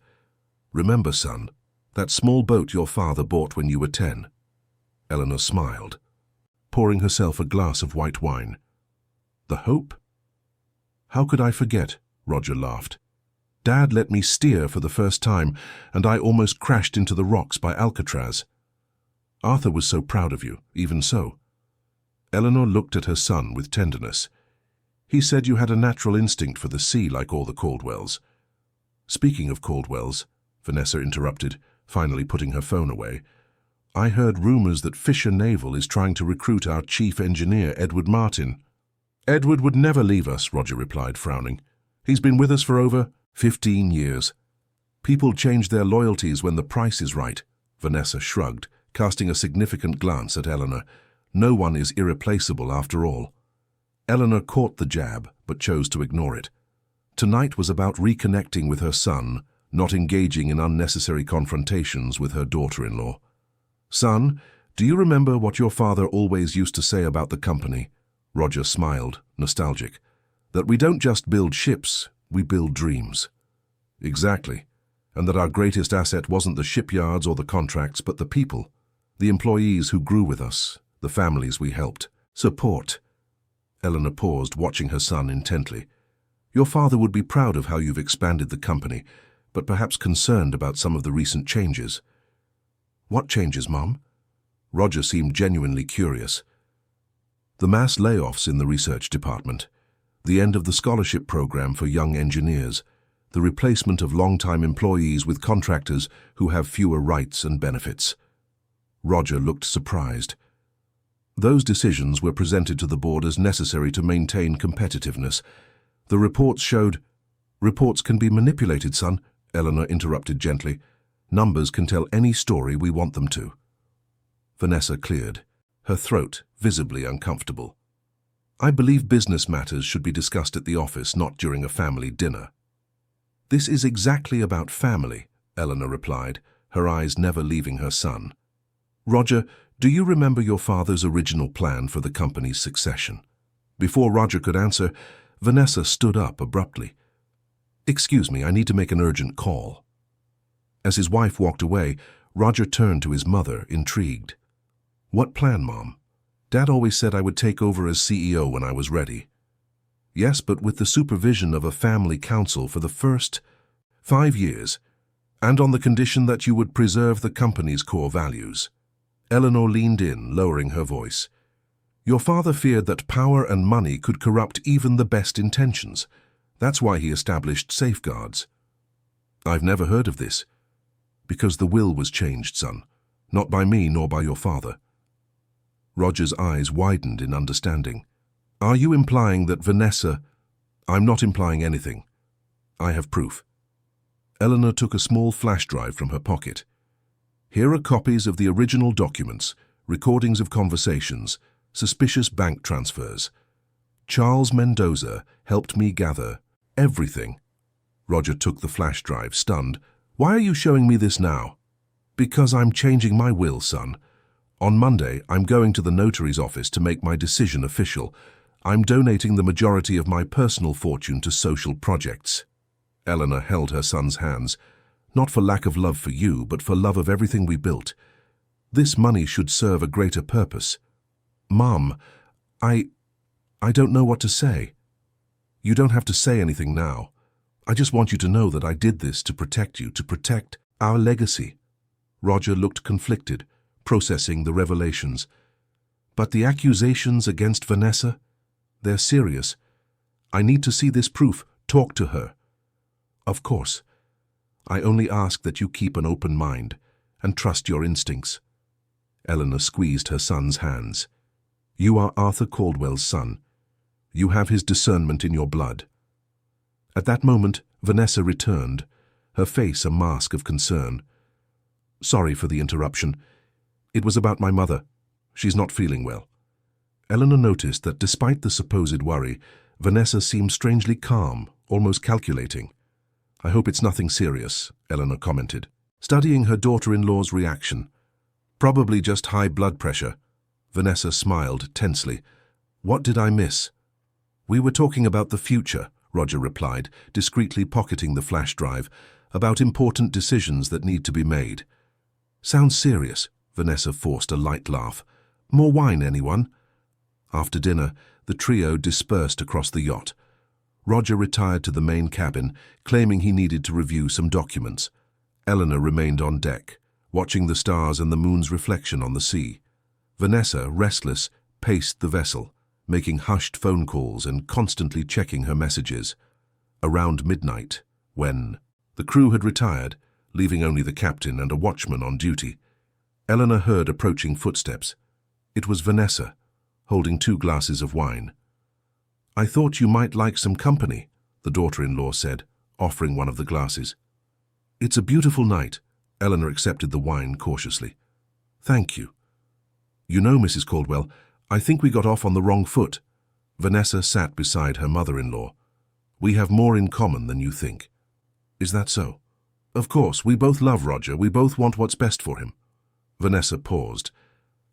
A: Remember, son, that small boat your father bought when you were 10? Eleanor smiled, pouring herself a glass of white wine. The Hope? How could I forget? Roger laughed. Dad let me steer for the first time, and I almost crashed into the rocks by Alcatraz. Arthur was so proud of you, even so. Eleanor looked at her son with tenderness. He said you had a natural instinct for the sea like all the Caldwells. Speaking of Caldwell's, Vanessa interrupted, finally putting her phone away, I heard rumors that Fisher Naval is trying to recruit our chief engineer, Edward Martin. Edward would never leave us, Roger replied, frowning. He's been with us for over 15 years. People change their loyalties when the price is right. Vanessa shrugged, casting a significant glance at Eleanor. No one is irreplaceable after all. Eleanor caught the jab, but chose to ignore it. Tonight was about reconnecting with her son, not engaging in unnecessary confrontations with her daughter-in-law. Son, do you remember what your father always used to say about the company? Roger smiled, nostalgic. That we don't just build ships, we build dreams. Exactly. And that our greatest asset wasn't the shipyards or the contracts, but the people, the employees who grew with us, the families we helped. Support. Eleanor paused, watching her son intently. Your father would be proud of how you've expanded the company, but perhaps concerned about some of the recent changes. What changes, Mum? Roger seemed genuinely curious. The mass layoffs in the research department, the end of the scholarship program for young engineers, the replacement of long-time employees with contractors who have fewer rights and benefits. Roger looked surprised. Those decisions were presented to the board as necessary to maintain competitiveness. The reports showed— Reports can be manipulated, son, Eleanor interrupted gently. Numbers can tell any story we want them to. Vanessa cleared, her throat visibly uncomfortable. I believe business matters should be discussed at the office, not during a family dinner. This is exactly about family, Eleanor replied, her eyes never leaving her son. Roger, do you remember your father's original plan for the company's succession? Before Roger could answer, Vanessa stood up abruptly. Excuse me, I need to make an urgent call. As his wife walked away, Roger turned to his mother, intrigued. What plan, Mom? Dad always said I would take over as CEO when I was ready. Yes, but with the supervision of a family council for the first 5 years, and on the condition that you would preserve the company's core values. Eleanor leaned in, lowering her voice. Your father feared that power and money could corrupt even the best intentions. That's why he established safeguards. I've never heard of this. Because the will was changed, son. Not by me nor by your father. Roger's eyes widened in understanding. Are you implying that Vanessa— I'm not implying anything. I have proof. Eleanor took a small flash drive from her pocket. Here are copies of the original documents, recordings of conversations, suspicious bank transfers. Charles Mendoza helped me gather everything. Roger took the flash drive, stunned. Why are you showing me this now? Because I'm changing my will, son. On Monday, I'm going to the notary's office to make my decision official. I'm donating the majority of my personal fortune to social projects. Eleanor held her son's hands, not for lack of love for you, but for love of everything we built. This money should serve a greater purpose. Mom, I don't know what to say. You don't have to say anything now. I just want you to know that I did this to protect you, to protect our legacy. Roger looked conflicted, processing the revelations. But the accusations against Vanessa? They're serious. I need to see this proof. Talk to her. Of course. I only ask that you keep an open mind and trust your instincts. Eleanor squeezed her son's hands. You are Arthur Caldwell's son. You have his discernment in your blood. At that moment, Vanessa returned, her face a mask of concern. Sorry for the interruption. It was about my mother. She's not feeling well. Eleanor noticed that despite the supposed worry, Vanessa seemed strangely calm, almost calculating. I hope it's nothing serious, Eleanor commented, studying her daughter-in-law's reaction. Probably just high blood pressure. Vanessa smiled tensely. What did I miss? We were talking about the future, Roger replied, discreetly pocketing the flash drive, about important decisions that need to be made. Sounds serious, Vanessa forced a light laugh. More wine, anyone? After dinner, the trio dispersed across the yacht. Roger retired to the main cabin, claiming he needed to review some documents. Eleanor remained on deck, watching the stars and the moon's reflection on the sea. Vanessa, restless, paced the vessel, making hushed phone calls and constantly checking her messages. Around midnight, when The crew had retired, leaving only the captain and a watchman on duty. Eleanor heard approaching footsteps. It was Vanessa, holding 2 glasses of wine. "I thought you might like some company," the daughter-in-law said, offering one of the glasses. "It's a beautiful night." Eleanor accepted the wine cautiously. "Thank you." "You know, Mrs. Caldwell, I think we got off on the wrong foot." Vanessa sat beside her mother-in-law. "We have more in common than you think." "Is that so?" "Of course, we both love Roger. We both want what's best for him." Vanessa paused.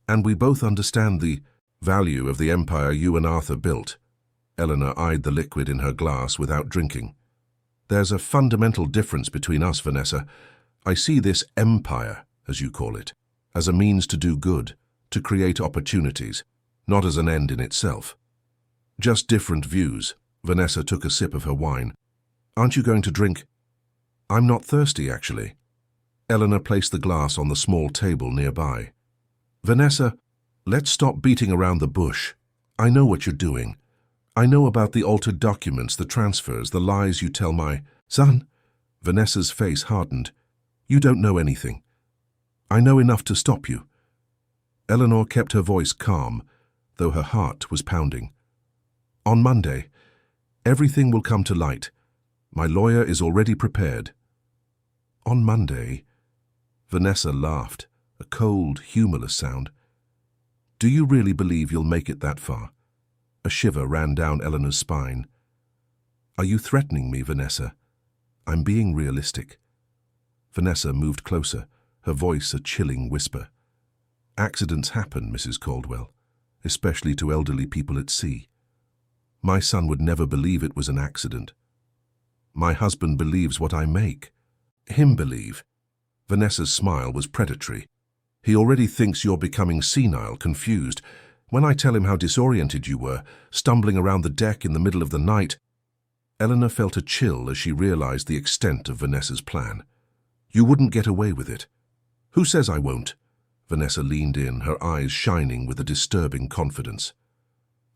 A: "And we both understand the value of the empire you and Arthur built." Eleanor eyed the liquid in her glass without drinking. "There's a fundamental difference between us, Vanessa. I see this empire, as you call it, as a means to do good, to create opportunities, not as an end in itself." "Just different views." Vanessa took a sip of her wine. "Aren't you going to drink?" "I'm not thirsty, actually." Eleanor placed the glass on the small table nearby. "Vanessa, let's stop beating around the bush. I know what you're doing. I know about the altered documents, the transfers, the lies you tell my son." Vanessa's face hardened. "You don't know anything. I know enough to stop you." Eleanor kept her voice calm, though her heart was pounding. "On Monday, everything will come to light. My lawyer is already prepared." "On Monday?" Vanessa laughed, a cold, humorless sound. "Do you really believe you'll make it that far?" A shiver ran down Eleanor's spine. "Are you threatening me, Vanessa?" "I'm being realistic." Vanessa moved closer, her voice a chilling whisper. "Accidents happen, Mrs. Caldwell, especially to elderly people at sea. My son would never believe it was an accident. My husband believes what I make. Him believe." Vanessa's smile was predatory. "He already thinks you're becoming senile, confused. When I tell him how disoriented you were, stumbling around the deck in the middle of the night..." Eleanor felt a chill as she realized the extent of Vanessa's plan. "You wouldn't get away with it." "Who says I won't?" Vanessa leaned in, her eyes shining with a disturbing confidence.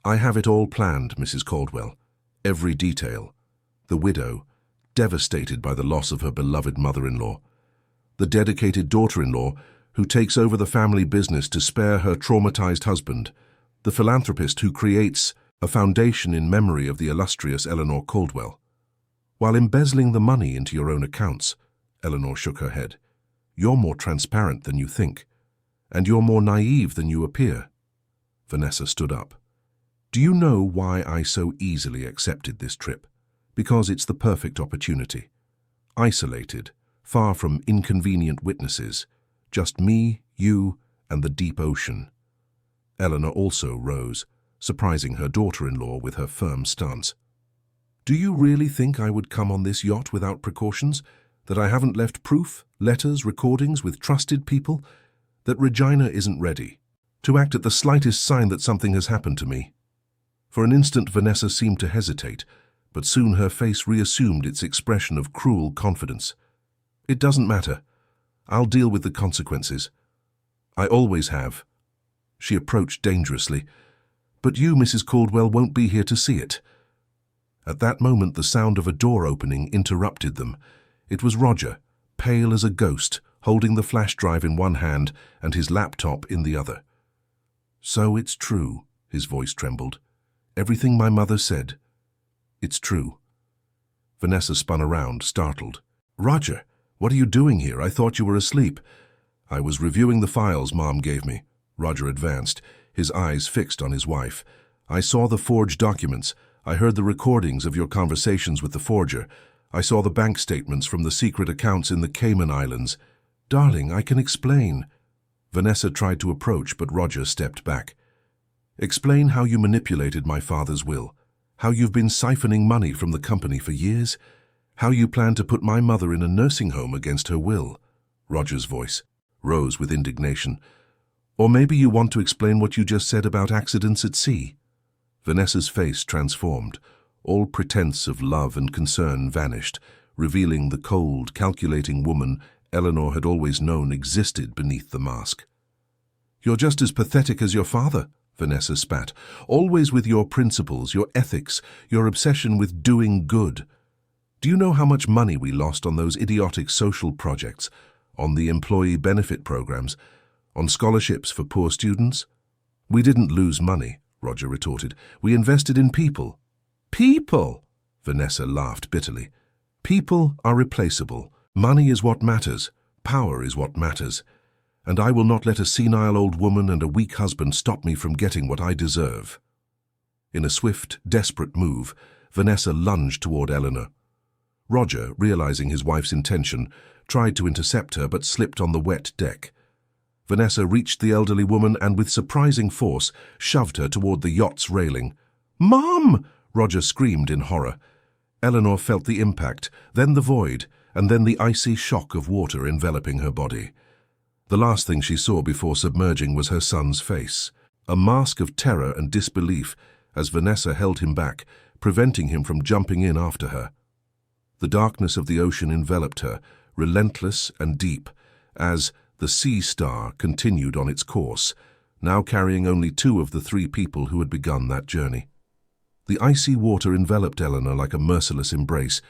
A: "I have it all planned, Mrs. Caldwell. Every detail. The widow, devastated by the loss of her beloved mother-in-law. The dedicated daughter-in-law, who takes over the family business to spare her traumatized husband. The philanthropist who creates a foundation in memory of the illustrious Eleanor Caldwell. While embezzling the money into your own accounts," Eleanor shook her head, "you're more transparent than you think. And you're more naive than you appear." Vanessa stood up. "Do you know why I so easily accepted this trip? Because it's the perfect opportunity. Isolated, far from inconvenient witnesses, just me, you, and the deep ocean." Eleanor also rose, surprising her daughter-in-law with her firm stance. "Do you really think I would come on this yacht without precautions? That I haven't left proof, letters, recordings with trusted people? That Regina isn't ready to act at the slightest sign that something has happened to me?" For an instant Vanessa seemed to hesitate, but soon her face reassumed its expression of cruel confidence. "It doesn't matter. I'll deal with the consequences. I always have." She approached dangerously. "But you, Mrs. Caldwell, won't be here to see it." At that moment the sound of a door opening interrupted them. It was Roger, pale as a ghost, holding the flash drive in one hand and his laptop in the other. "So it's true," his voice trembled. "Everything my mother said. It's true." Vanessa spun around, startled. "Roger, what are you doing here? I thought you were asleep." "I was reviewing the files Mom gave me." Roger advanced, his eyes fixed on his wife. "I saw the forged documents. I heard the recordings of your conversations with the forger. I saw the bank statements from the secret accounts in the Cayman Islands. Darling, I can explain." Vanessa tried to approach, but Roger stepped back. "Explain how you manipulated my father's will, how you've been siphoning money from the company for years, how you plan to put my mother in a nursing home against her will." Roger's voice rose with indignation. "Or maybe you want to explain what you just said about accidents at sea." Vanessa's face transformed. All pretense of love and concern vanished, revealing the cold, calculating woman Eleanor had always known existed beneath the mask. "You're just as pathetic as your father," Vanessa spat. "Always with your principles, your ethics, your obsession with doing good. Do you know how much money we lost on those idiotic social projects, on the employee benefit programs, on scholarships for poor students? We didn't lose money, Roger retorted. We invested in people. People? Vanessa laughed bitterly. People are replaceable. Money is what matters. Power is what matters. And I will not let a senile old woman and a weak husband stop me from getting what I deserve. In a swift, desperate move, Vanessa lunged toward Eleanor. Roger, realizing his wife's intention, tried to intercept her but slipped on the wet deck. Vanessa reached the elderly woman and with surprising force shoved her toward the yacht's railing. "Mom!" Roger screamed in horror. Eleanor felt the impact, then the void, and then the icy shock of water enveloping her body. The last thing she saw before submerging was her son's face, a mask of terror and disbelief as Vanessa held him back, preventing him from jumping in after her. The darkness of the ocean enveloped her, relentless and deep, as the Sea Star continued on its course, now carrying only 2 of the 3 people who had begun that journey. The icy water enveloped Eleanor like a merciless embrace.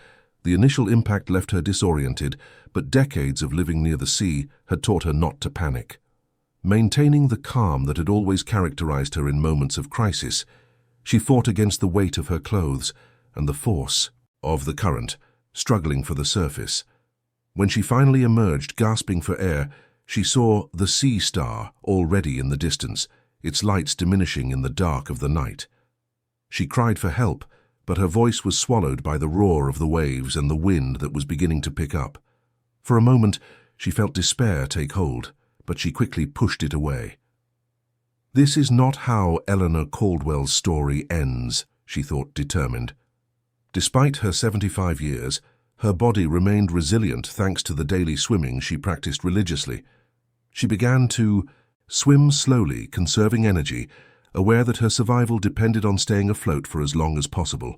A: The initial impact left her disoriented, but decades of living near the sea had taught her not to panic. Maintaining the calm that had always characterized her in moments of crisis, she fought against the weight of her clothes and the force of the current, struggling for the surface. When she finally emerged, gasping for air, she saw the Sea Star already in the distance, its lights diminishing in the dark of the night. She cried for help, but her voice was swallowed by the roar of the waves and the wind that was beginning to pick up. For a moment, she felt despair take hold, but she quickly pushed it away. This is not how Eleanor Caldwell's story ends, she thought, determined. Despite her 75 years, her body remained resilient thanks to the daily swimming she practiced religiously. She began to swim slowly, conserving energy, aware that her survival depended on staying afloat for as long as possible.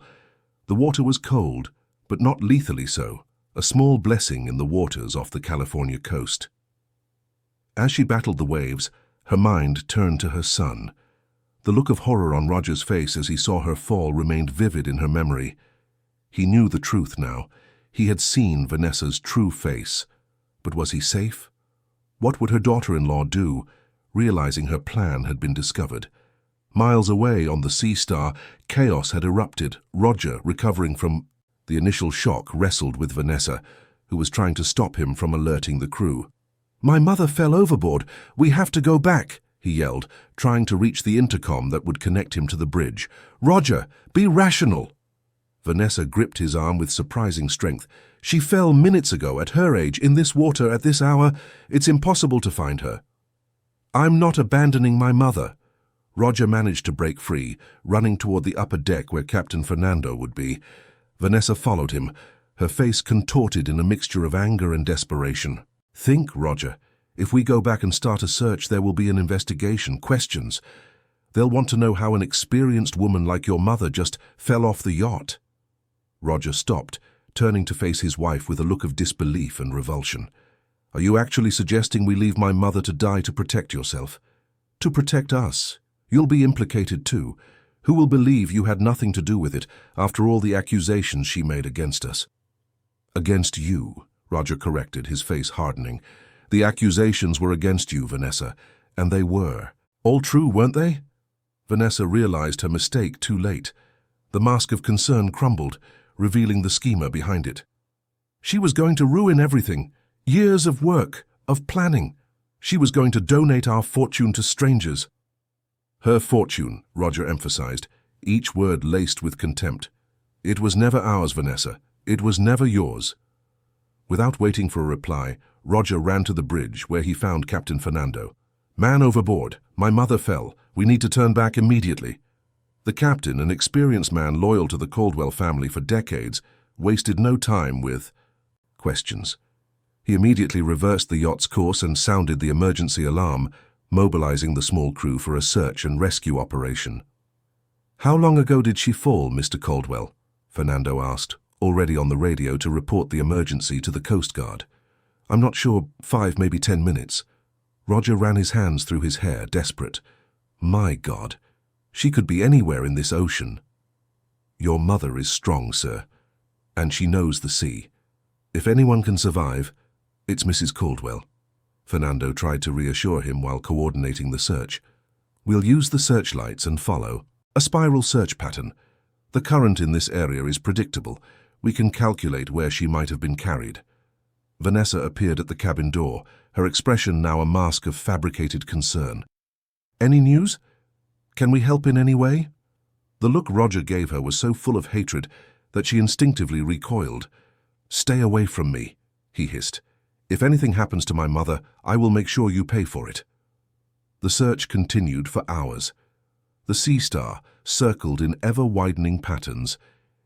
A: The water was cold, but not lethally so, a small blessing in the waters off the California coast. As she battled the waves, her mind turned to her son. The look of horror on Roger's face as he saw her fall remained vivid in her memory. He knew the truth now. He had seen Vanessa's true face. But was he safe? What would her daughter-in-law do, realizing her plan had been discovered? Miles away on the Sea Star, chaos had erupted. Roger, recovering from the initial shock, wrestled with Vanessa, who was trying to stop him from alerting the crew. "My mother fell overboard. We have to go back," he yelled, trying to reach the intercom that would connect him to the bridge. "Roger, be rational." Vanessa gripped his arm with surprising strength. "She fell minutes ago, at her age, in this water, at this hour. It's impossible to find her." "I'm not abandoning my mother." Roger managed to break free, running toward the upper deck where Captain Fernando would be. Vanessa followed him, her face contorted in a mixture of anger and desperation. "Think, Roger. If we go back and start a search, there will be an investigation, questions. They'll want to know how an experienced woman like your mother just fell off the yacht." Roger stopped, turning to face his wife with a look of disbelief and revulsion. "Are you actually suggesting we leave my mother to die to protect yourself? To protect us? You'll be implicated too. Who will believe you had nothing to do with it after all the accusations she made against us?" "Against you," Roger corrected, his face hardening. "The accusations were against you, Vanessa, and they were. All true, weren't they?" Vanessa realized her mistake too late. The mask of concern crumbled, revealing the schemer behind it. She was going to ruin everything. Years of work, of planning. She was going to donate our fortune to strangers. "Her fortune," Roger emphasized, each word laced with contempt. "It was never ours, Vanessa. It was never yours." Without waiting for a reply, Roger ran to the bridge where he found Captain Fernando. "Man overboard. My mother fell. We need to turn back immediately." The captain, an experienced man loyal to the Caldwell family for decades, wasted no time with questions. He immediately reversed the yacht's course and sounded the emergency alarm, mobilizing the small crew for a search and rescue operation. "How long ago did she fall, Mr. Caldwell?" Fernando asked, already on the radio to report the emergency to the Coast Guard. "I'm not sure, 5, maybe 10 minutes. Roger ran his hands through his hair, desperate. "My God, she could be anywhere in this ocean." "Your mother is strong, sir." And she knows the sea. If anyone can survive, it's Mrs. Caldwell. Fernando tried to reassure him while coordinating the search. We'll use the searchlights and follow a spiral search pattern. The current in this area is predictable. We can calculate where she might have been carried. Vanessa appeared at the cabin door, her expression now a mask of fabricated concern. Any news? Can we help in any way? The look Roger gave her was so full of hatred that she instinctively recoiled. Stay away from me, he hissed. If anything happens to my mother, I will make sure you pay for it. The search continued for hours. The Sea Star circled in ever-widening patterns,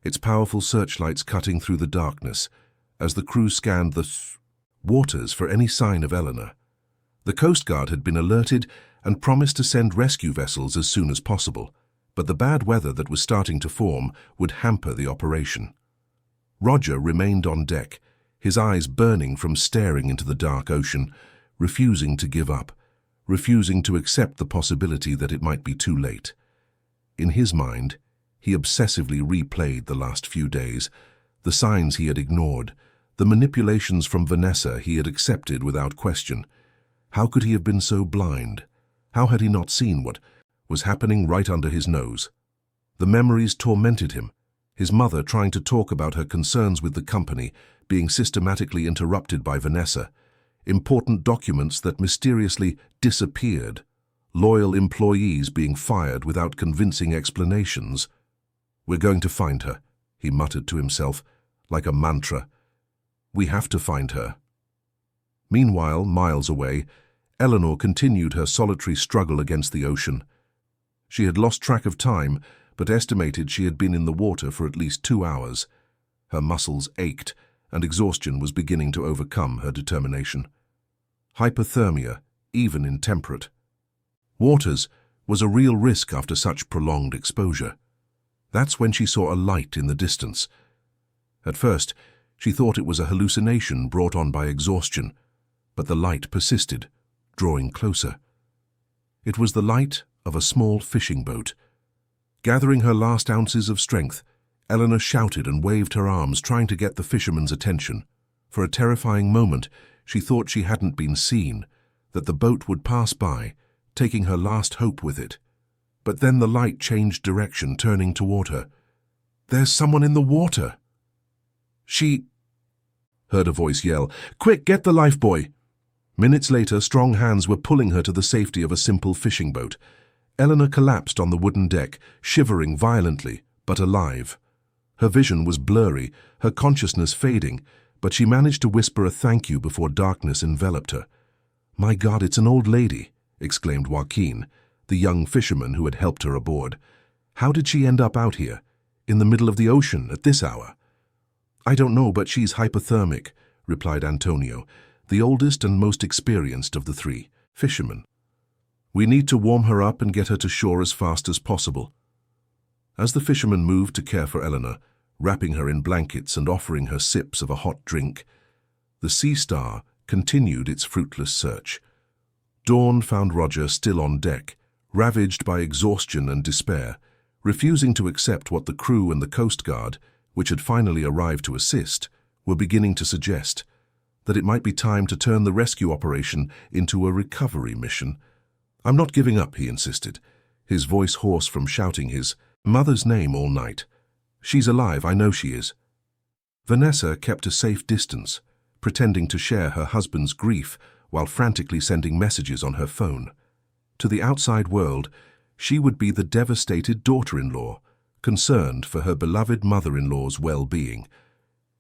A: its powerful searchlights cutting through the darkness as the crew scanned the waters for any sign of Eleanor. The Coast Guard had been alerted and promised to send rescue vessels as soon as possible, but the bad weather that was starting to form would hamper the operation. Roger remained on deck, his eyes burning from staring into the dark ocean, refusing to give up, refusing to accept the possibility that it might be too late. In his mind, he obsessively replayed the last few days, the signs he had ignored, the manipulations from Vanessa he had accepted without question. How could he have been so blind? How had he not seen what was happening right under his nose? The memories tormented him, his mother trying to talk about her concerns with the company being systematically interrupted by Vanessa, important documents that mysteriously disappeared, loyal employees being fired without convincing explanations. We're going to find her, he muttered to himself, like a mantra. We have to find her. Meanwhile, miles away, Eleanor continued her solitary struggle against the ocean. She had lost track of time, but estimated she had been in the water for at least 2 hours. Her muscles ached, and exhaustion was beginning to overcome her determination. Hypothermia, even in temperate waters, was a real risk after such prolonged exposure. That's when she saw a light in the distance. At first, she thought it was a hallucination brought on by exhaustion, but the light persisted, drawing closer. It was the light of a small fishing boat. Gathering her last ounces of strength, Eleanor shouted and waved her arms, trying to get the fisherman's attention. For a terrifying moment, she thought she hadn't been seen, that the boat would pass by, taking her last hope with it. But then the light changed direction, turning toward her. "There's someone in the water!" She heard a voice yell, "Quick, get the lifebuoy!" Minutes later, strong hands were pulling her to the safety of a simple fishing boat. Eleanor collapsed on the wooden deck, shivering violently, but alive. Her vision was blurry, her consciousness fading, but she managed to whisper a thank you before darkness enveloped her. "My God, it's an old lady," exclaimed Joaquin, the young fisherman who had helped her aboard. "How did she end up out here, in the middle of the ocean, at this hour?" "I don't know, but she's hypothermic," replied Antonio, the oldest and most experienced of the three fishermen. "We need to warm her up and get her to shore as fast as possible." As the fisherman moved to care for Eleanor, wrapping her in blankets and offering her sips of a hot drink, the Sea Star continued its fruitless search. Dawn found Roger still on deck, ravaged by exhaustion and despair, refusing to accept what the crew and the Coast Guard, which had finally arrived to assist, were beginning to suggest, that it might be time to turn the rescue operation into a recovery mission. "I'm not giving up," he insisted, his voice hoarse from shouting his mother's name all night. "She's alive, I know she is." Vanessa kept a safe distance, pretending to share her husband's grief while frantically sending messages on her phone. To the outside world, she would be the devastated daughter-in-law, concerned for her beloved mother-in-law's well-being.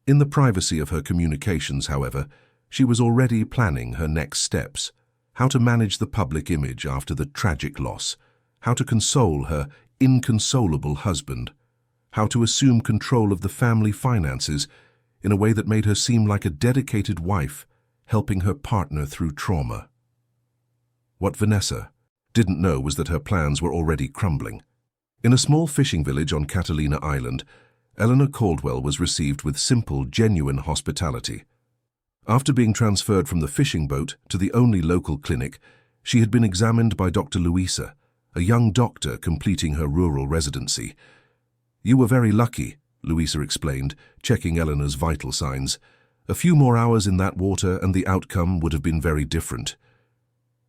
A: In the privacy of her communications, however, she was already planning her next steps, how to manage the public image after the tragic loss, how to console her inconsolable husband, how to assume control of the family finances in a way that made her seem like a dedicated wife helping her partner through trauma. What Vanessa didn't know was that her plans were already crumbling. In a small fishing village on Catalina Island, Eleanor Caldwell was received with simple, genuine hospitality. After being transferred from the fishing boat to the only local clinic, she had been examined by Dr. Luisa, a young doctor completing her rural residency. "You were very lucky," Louisa explained, checking Eleanor's vital signs. A few more hours in that water and the outcome would have been very different.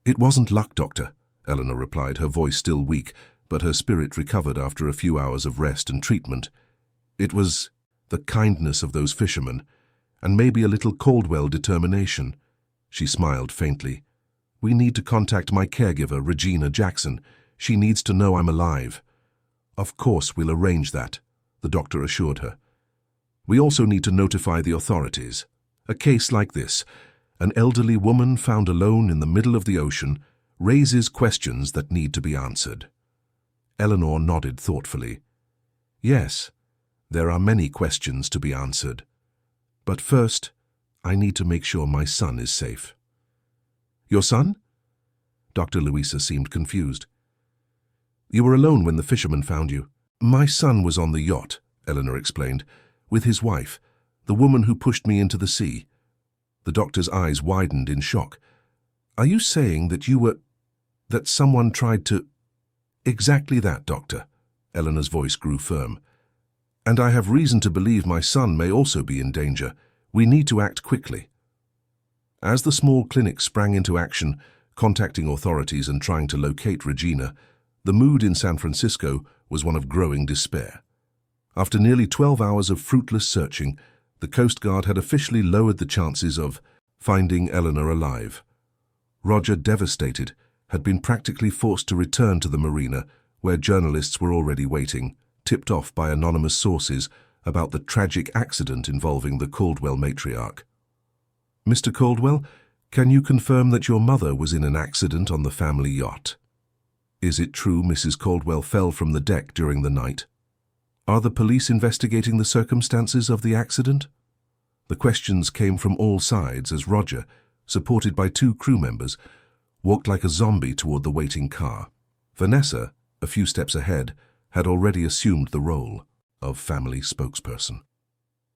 A: It wasn't luck, Doctor, Eleanor replied, her voice still weak, but her spirit recovered after a few hours of rest and treatment. It was the kindness of those fishermen, and maybe a little Caldwell determination. She smiled faintly. We need to contact my caregiver, Regina Jackson. She needs to know I'm alive. Of course, we'll arrange that, the doctor assured her. We also need to notify the authorities. A case like this, an elderly woman found alone in the middle of the ocean, raises questions that need to be answered. Eleanor nodded thoughtfully. Yes, there are many questions to be answered. But first, I need to make sure my son is safe. Your son? Dr. Louisa seemed confused. You were alone when the fisherman found you. My son was on the yacht, Eleanor explained, with his wife, the woman who pushed me into the sea. The doctor's eyes widened in shock. Are you saying that that someone tried to... Exactly that, Doctor. Eleanor's voice grew firm. And I have reason to believe my son may also be in danger. We need to act quickly. As the small clinic sprang into action, contacting authorities and trying to locate Regina, the mood in San Francisco was one of growing despair. After nearly 12 hours of fruitless searching, the Coast Guard had officially lowered the chances of finding Eleanor alive. Roger, devastated, had been practically forced to return to the marina, where journalists were already waiting, tipped off by anonymous sources about the tragic accident involving the Caldwell matriarch. Mr. Caldwell, can you confirm that your mother was in an accident on the family yacht? Is it true Mrs. Caldwell fell from the deck during the night? Are the police investigating the circumstances of the accident? The questions came from all sides as Roger, supported by 2 crew members, walked like a zombie toward the waiting car. Vanessa, a few steps ahead, had already assumed the role of family spokesperson.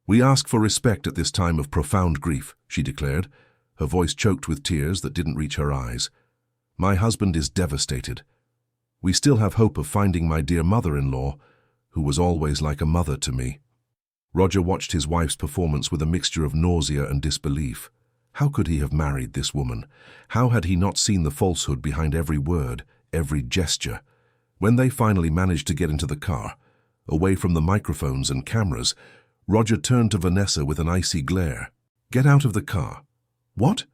A: We ask for respect at this time of profound grief, she declared, her voice choked with tears that didn't reach her eyes. My husband is devastated. We still have hope of finding my dear mother-in-law, who was always like a mother to me. Roger watched his wife's performance with a mixture of nausea and disbelief. How could he have married this woman? How had he not seen the falsehood behind every word, every gesture? When they finally managed to get into the car, away from the microphones and cameras, Roger turned to Vanessa with an icy glare. Get out of the car. What?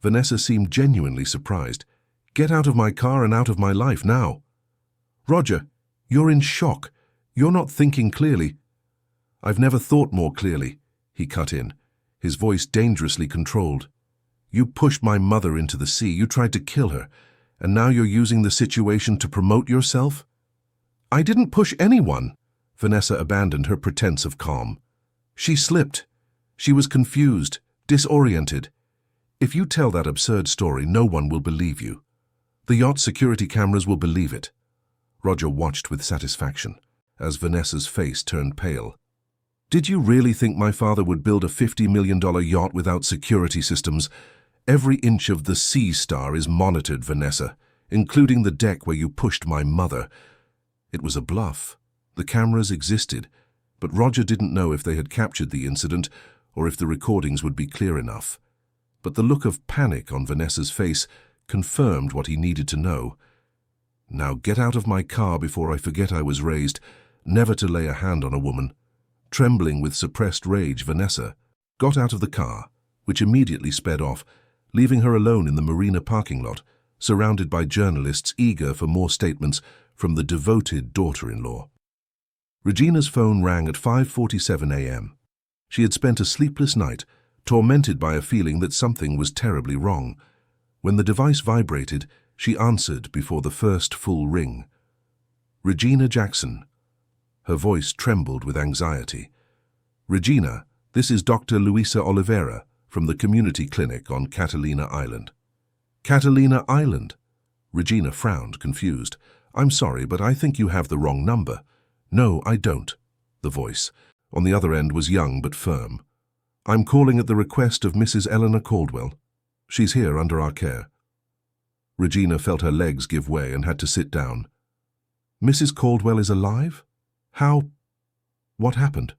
A: Vanessa seemed genuinely surprised. Get out of my car and out of my life now. Roger, you're in shock. You're not thinking clearly. I've never thought more clearly, he cut in, his voice dangerously controlled. You pushed my mother into the sea, you tried to kill her, and now you're using the situation to promote yourself? I didn't push anyone. Vanessa abandoned her pretense of calm. She slipped. She was confused, disoriented. If you tell that absurd story, no one will believe you. The yacht security cameras will believe it. Roger watched with satisfaction as Vanessa's face turned pale. Did you really think my father would build a $50 million yacht without security systems? Every inch of the Sea Star is monitored, Vanessa, including the deck where you pushed my mother. It was a bluff. The cameras existed, but Roger didn't know if they had captured the incident or if the recordings would be clear enough. But the look of panic on Vanessa's face confirmed what he needed to know. Now get out of my car before I forget I was raised, never to lay a hand on a woman. Trembling with suppressed rage, Vanessa got out of the car, which immediately sped off, leaving her alone in the marina parking lot, surrounded by journalists eager for more statements from the devoted daughter-in-law. Regina's phone rang at 5:47 a.m. She had spent a sleepless night, tormented by a feeling that something was terribly wrong. When the device vibrated, she answered before the first full ring. Regina Jackson. Her voice trembled with anxiety. Regina, this is Dr. Luisa Oliveira from the community clinic on Catalina Island. Catalina Island? Regina frowned, confused. I'm sorry, but I think you have the wrong number. No, I don't. The voice, on the other end, was young but firm. I'm calling at the request of Mrs. Eleanor Caldwell. She's here under our care. Regina felt her legs give way and had to sit down. Mrs. Caldwell is alive? How? What happened?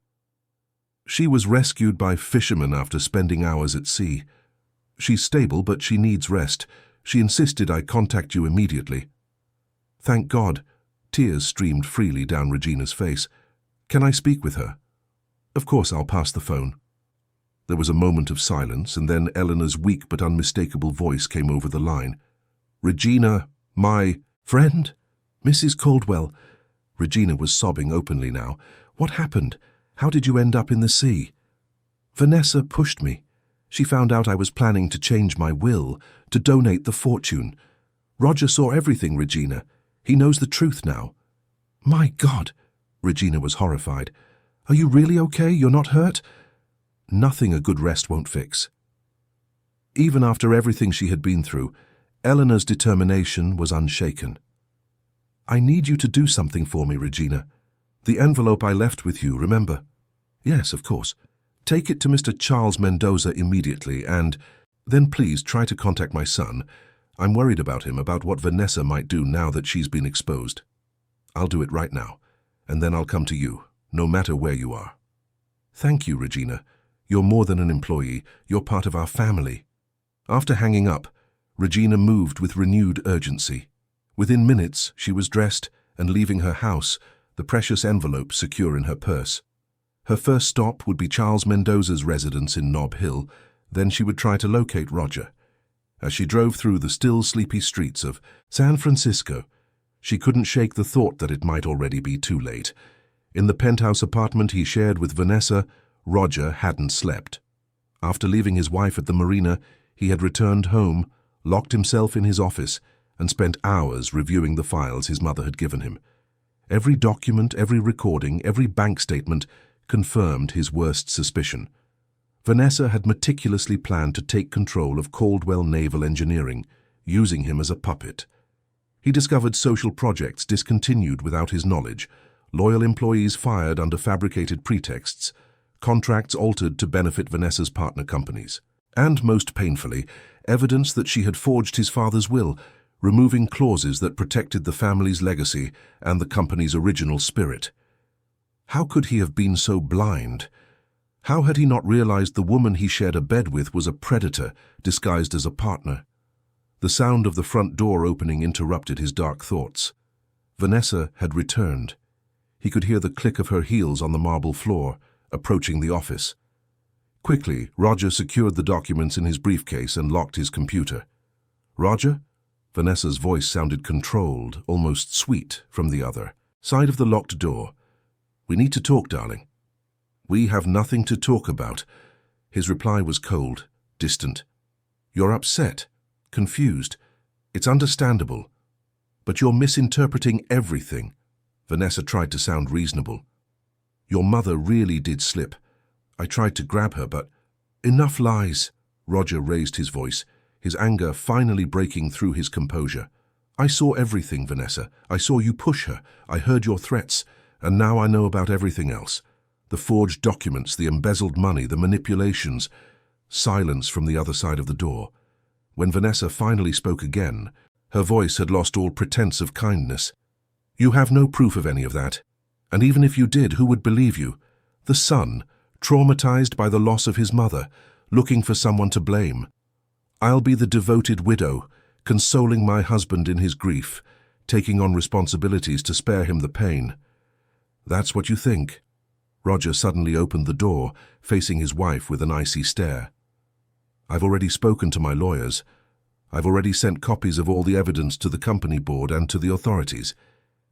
A: She was rescued by fishermen after spending hours at sea. She's stable, but she needs rest. She insisted I contact you immediately." "Thank God." Tears streamed freely down Regina's face. "Can I speak with her?" "Of course, I'll pass the phone." There was a moment of silence, and then Eleanor's weak but unmistakable voice came over the line. "Regina, my friend? Mrs. Caldwell." Regina was sobbing openly now. "What happened? How did you end up in the sea?" "Vanessa pushed me. She found out I was planning to change my will, to donate the fortune. Roger saw everything, Regina. He knows the truth now." "My God!" Regina was horrified. "Are you really okay? You're not hurt?" "Nothing a good rest won't fix." Even after everything she had been through, Eleanor's determination was unshaken. "I need you to do something for me, Regina. The envelope I left with you, remember?" "Yes, of course. Take it to Mr. Charles Mendoza immediately, and then please try to contact my son. I'm worried about him, about what Vanessa might do now that she's been exposed. I'll do it right now, and then I'll come to you, no matter where you are." "Thank you, Regina. You're more than an employee. You're part of our family." After hanging up, Regina moved with renewed urgency. Within minutes, she was dressed and leaving her house, the precious envelope secure in her purse. Her first stop would be Charles Mendoza's residence in Nob Hill. Then she would try to locate Roger. As she drove through the still sleepy streets of San Francisco, she couldn't shake the thought that it might already be too late. In the penthouse apartment he shared with Vanessa, Roger hadn't slept. After leaving his wife at the marina, he had returned home, locked himself in his office, and spent hours reviewing the files his mother had given him. Every document, every recording, every bank statement confirmed his worst suspicion. Vanessa had meticulously planned to take control of Caldwell Naval Engineering, using him as a puppet. He discovered social projects discontinued without his knowledge, loyal employees fired under fabricated pretexts, contracts altered to benefit Vanessa's partner companies, and, most painfully, evidence that she had forged his father's will, removing clauses that protected the family's legacy and the company's original spirit. How could he have been so blind? How had he not realized the woman he shared a bed with was a predator disguised as a partner? The sound of the front door opening interrupted his dark thoughts. Vanessa had returned. He could hear the click of her heels on the marble floor, approaching the office. Quickly, Roger secured the documents in his briefcase and locked his computer. "Roger?" Vanessa's voice sounded controlled, almost sweet, from the other side of the locked door. "We need to talk, darling." "We have nothing to talk about." His reply was cold, distant. "You're upset, confused. It's understandable. But you're misinterpreting everything." Vanessa tried to sound reasonable. "Your mother really did slip. I tried to grab her, but—" "Enough lies." Roger raised his voice, his anger finally breaking through his composure. "I saw everything, Vanessa. I saw you push her. I heard your threats. And now I know about everything else. The forged documents, the embezzled money, the manipulations." Silence from the other side of the door. When Vanessa finally spoke again, her voice had lost all pretense of kindness. "You have no proof of any of that. And even if you did, who would believe you? The son, traumatized by the loss of his mother, looking for someone to blame. I'll be the devoted widow, consoling my husband in his grief, taking on responsibilities to spare him the pain." "That's what you think?" Roger suddenly opened the door, facing his wife with an icy stare. "I've already spoken to my lawyers. I've already sent copies of all the evidence to the company board and to the authorities.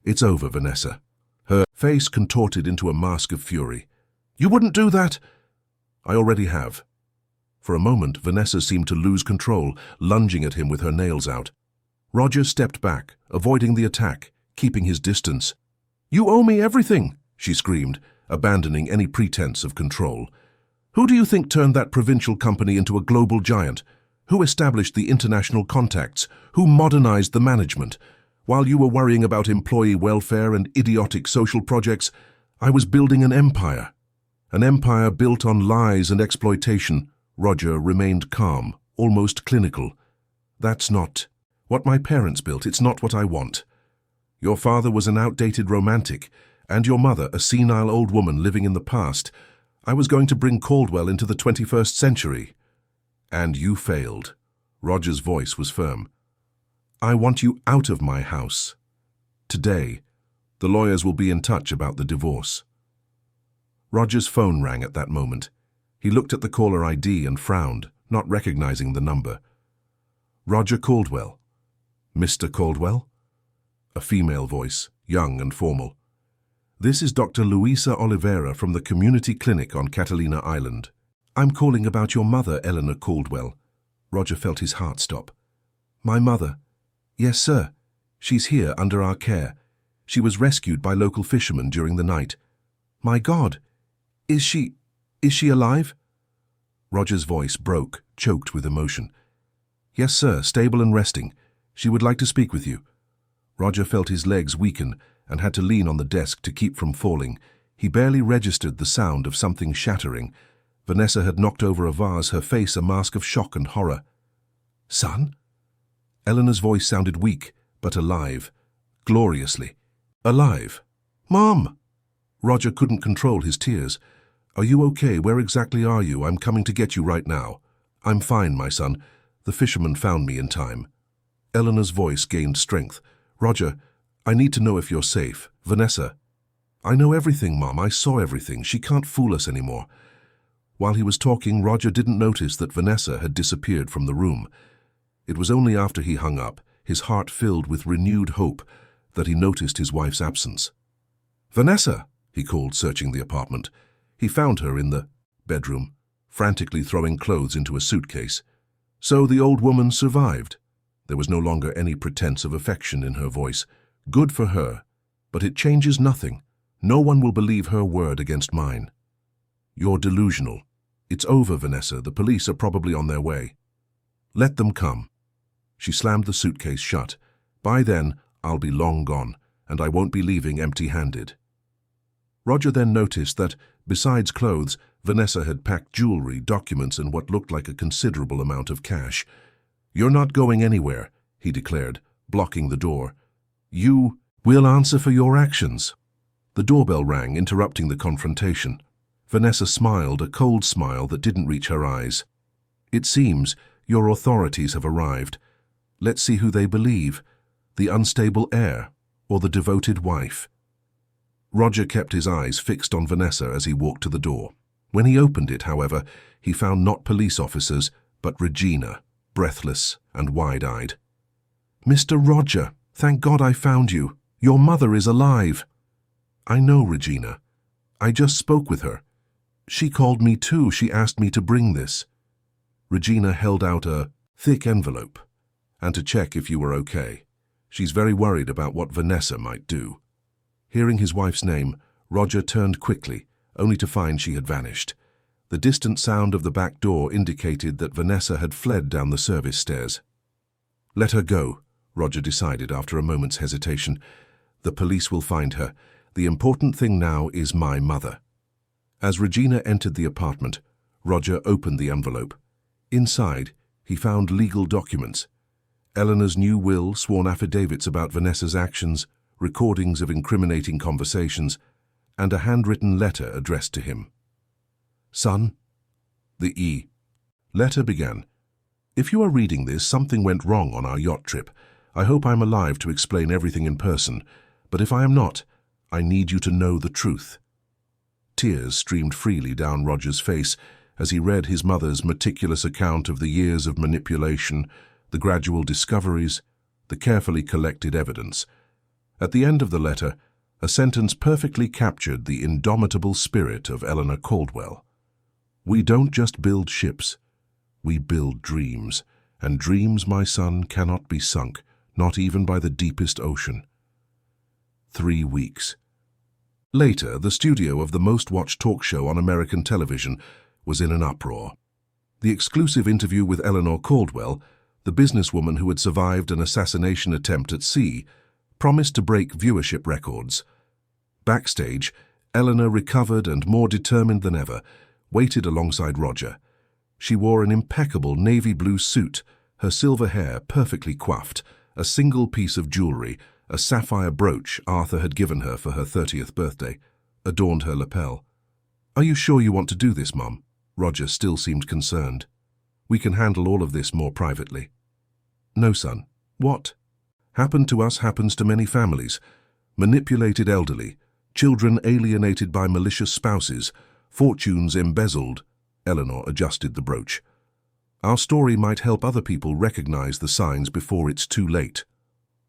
A: It's over, Vanessa." Her face contorted into a mask of fury. "You wouldn't do that!" "I already have." For a moment, Vanessa seemed to lose control, lunging at him with her nails out. Roger stepped back, avoiding the attack, keeping his distance. "You owe me everything," she screamed, abandoning any pretense of control. "Who do you think turned that provincial company into a global giant? Who established the international contacts? Who modernized the management? While you were worrying about employee welfare and idiotic social projects, I was building an empire. An empire built on lies and exploitation." Roger remained calm, almost clinical. "That's not what my parents built. It's not what I want. Your father was an outdated romantic, and your mother a senile old woman living in the past. I was going to bring Caldwell into the 21st century. And you failed. Roger's voice was firm. I want you out of my house. Today, the lawyers will be in touch about the divorce. Roger's phone rang at that moment. He looked at the caller ID and frowned, not recognizing the number. Roger Caldwell. Mr. Caldwell? A female voice, young and formal. This is Dr. Luisa Oliveira from the community clinic on Catalina Island. I'm calling about your mother, Eleanor Caldwell. Roger felt his heart stop. My mother? Yes, sir. She's here under our care. She was rescued by local fishermen during the night. My God! Is she alive? Roger's voice broke, choked with emotion. Yes, sir, stable and resting. She would like to speak with you. Roger felt his legs weaken and had to lean on the desk to keep from falling. He barely registered the sound of something shattering. Vanessa had knocked over a vase, her face a mask of shock and horror. Son? Eleanor's voice sounded weak, but alive. Gloriously. Alive. Mom! Roger couldn't control his tears. Are you okay? Where exactly are you? I'm coming to get you right now. I'm fine, my son. The fisherman found me in time. Eleanor's voice gained strength. Roger, I need to know if you're safe. Vanessa. I know everything, Mom. I saw everything. She can't fool us anymore. While he was talking, Roger didn't notice that Vanessa had disappeared from the room. It was only after he hung up, his heart filled with renewed hope, that he noticed his wife's absence. Vanessa, he called, searching the apartment. He found her in the bedroom, frantically throwing clothes into a suitcase. So the old woman survived. There was no longer any pretense of affection in her voice. Good for her, but it changes nothing. No one will believe her word against mine. You're delusional. It's over, Vanessa. The police are probably on their way. Let them come. She slammed the suitcase shut. By then, I'll be long gone, and I won't be leaving empty-handed. Roger then noticed that, besides clothes, Vanessa had packed jewelry, documents, and what looked like a considerable amount of cash. You're not going anywhere, he declared, blocking the door. You will answer for your actions. The doorbell rang, interrupting the confrontation. Vanessa smiled, a cold smile that didn't reach her eyes. It seems your authorities have arrived. Let's see who they believe, the unstable heir or the devoted wife. Roger kept his eyes fixed on Vanessa as he walked to the door. When he opened it, however, he found not police officers, but Regina, breathless and wide-eyed. Mr. Roger, thank God I found you. Your mother is alive. I know, Regina. I just spoke with her. She called me too. She asked me to bring this. Regina held out a thick envelope, and to check if you were okay. She's very worried about what Vanessa might do. Hearing his wife's name, Roger turned quickly, only to find she had vanished. The distant sound of the back door indicated that Vanessa had fled down the service stairs. Let her go, Roger decided after a moment's hesitation. The police will find her. The important thing now is my mother. As Regina entered the apartment, Roger opened the envelope. Inside, he found legal documents. Eleanor's new will, sworn affidavits about Vanessa's actions, recordings of incriminating conversations, and a handwritten letter addressed to him. Son, the E. Letter began. If you are reading this, something went wrong on our yacht trip. I hope I'm alive to explain everything in person, but if I am not, I need you to know the truth. Tears streamed freely down Roger's face as he read his mother's meticulous account of the years of manipulation, the gradual discoveries, the carefully collected evidence. At the end of the letter, a sentence perfectly captured the indomitable spirit of Eleanor Caldwell. We don't just build ships, we build dreams, and dreams, my son, cannot be sunk, not even by the deepest ocean. 3 weeks. Later, the studio of the most-watched talk show on American television was in an uproar. The exclusive interview with Eleanor Caldwell, the businesswoman who had survived an assassination attempt at sea, promised to break viewership records. Backstage, Eleanor, recovered and more determined than ever, waited alongside Roger. She wore an impeccable navy blue suit, her silver hair perfectly coiffed, a single piece of jewelry, a sapphire brooch Arthur had given her for her 30th birthday, adorned her lapel. "Are you sure you want to do this, Mom?" Roger still seemed concerned. "We can handle all of this more privately." "No, son. What happened to us happens to many families. Manipulated elderly, children alienated by malicious spouses, fortunes embezzled." Eleanor adjusted the brooch. "Our story might help other people recognize the signs before it's too late."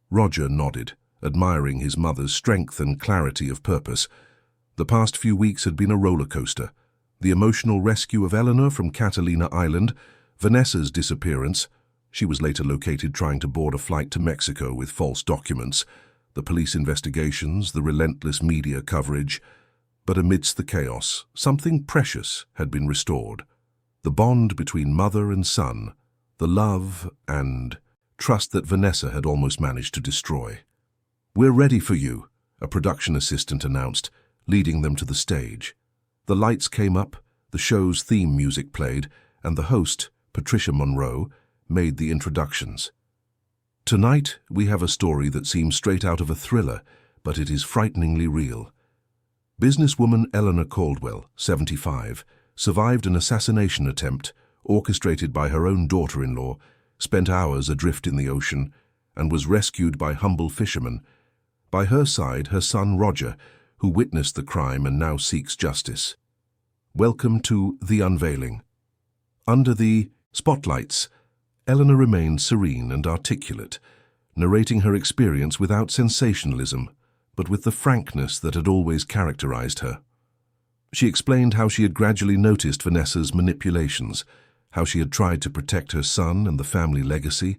A: Roger nodded, admiring his mother's strength and clarity of purpose. The past few weeks had been a roller coaster. The emotional rescue of Eleanor from Catalina Island, Vanessa's disappearance — she was later located trying to board a flight to Mexico with false documents — the police investigations, the relentless media coverage. But amidst the chaos, something precious had been restored. The bond between mother and son, the love and trust that Vanessa had almost managed to destroy. "We're ready for you," a production assistant announced, leading them to the stage. The lights came up, the show's theme music played, and the host, Patricia Monroe, made the introductions. "Tonight, we have a story that seems straight out of a thriller, but it is frighteningly real." Businesswoman Eleanor Caldwell, 75, survived an assassination attempt, orchestrated by her own daughter-in-law, spent hours adrift in the ocean, and was rescued by humble fishermen. By her side, her son Roger, who witnessed the crime and now seeks justice. Welcome to The Unveiling. Under the spotlights, Eleanor remained serene and articulate, narrating her experience without sensationalism, but with the frankness that had always characterized her. She explained how she had gradually noticed Vanessa's manipulations, how she had tried to protect her son and the family legacy,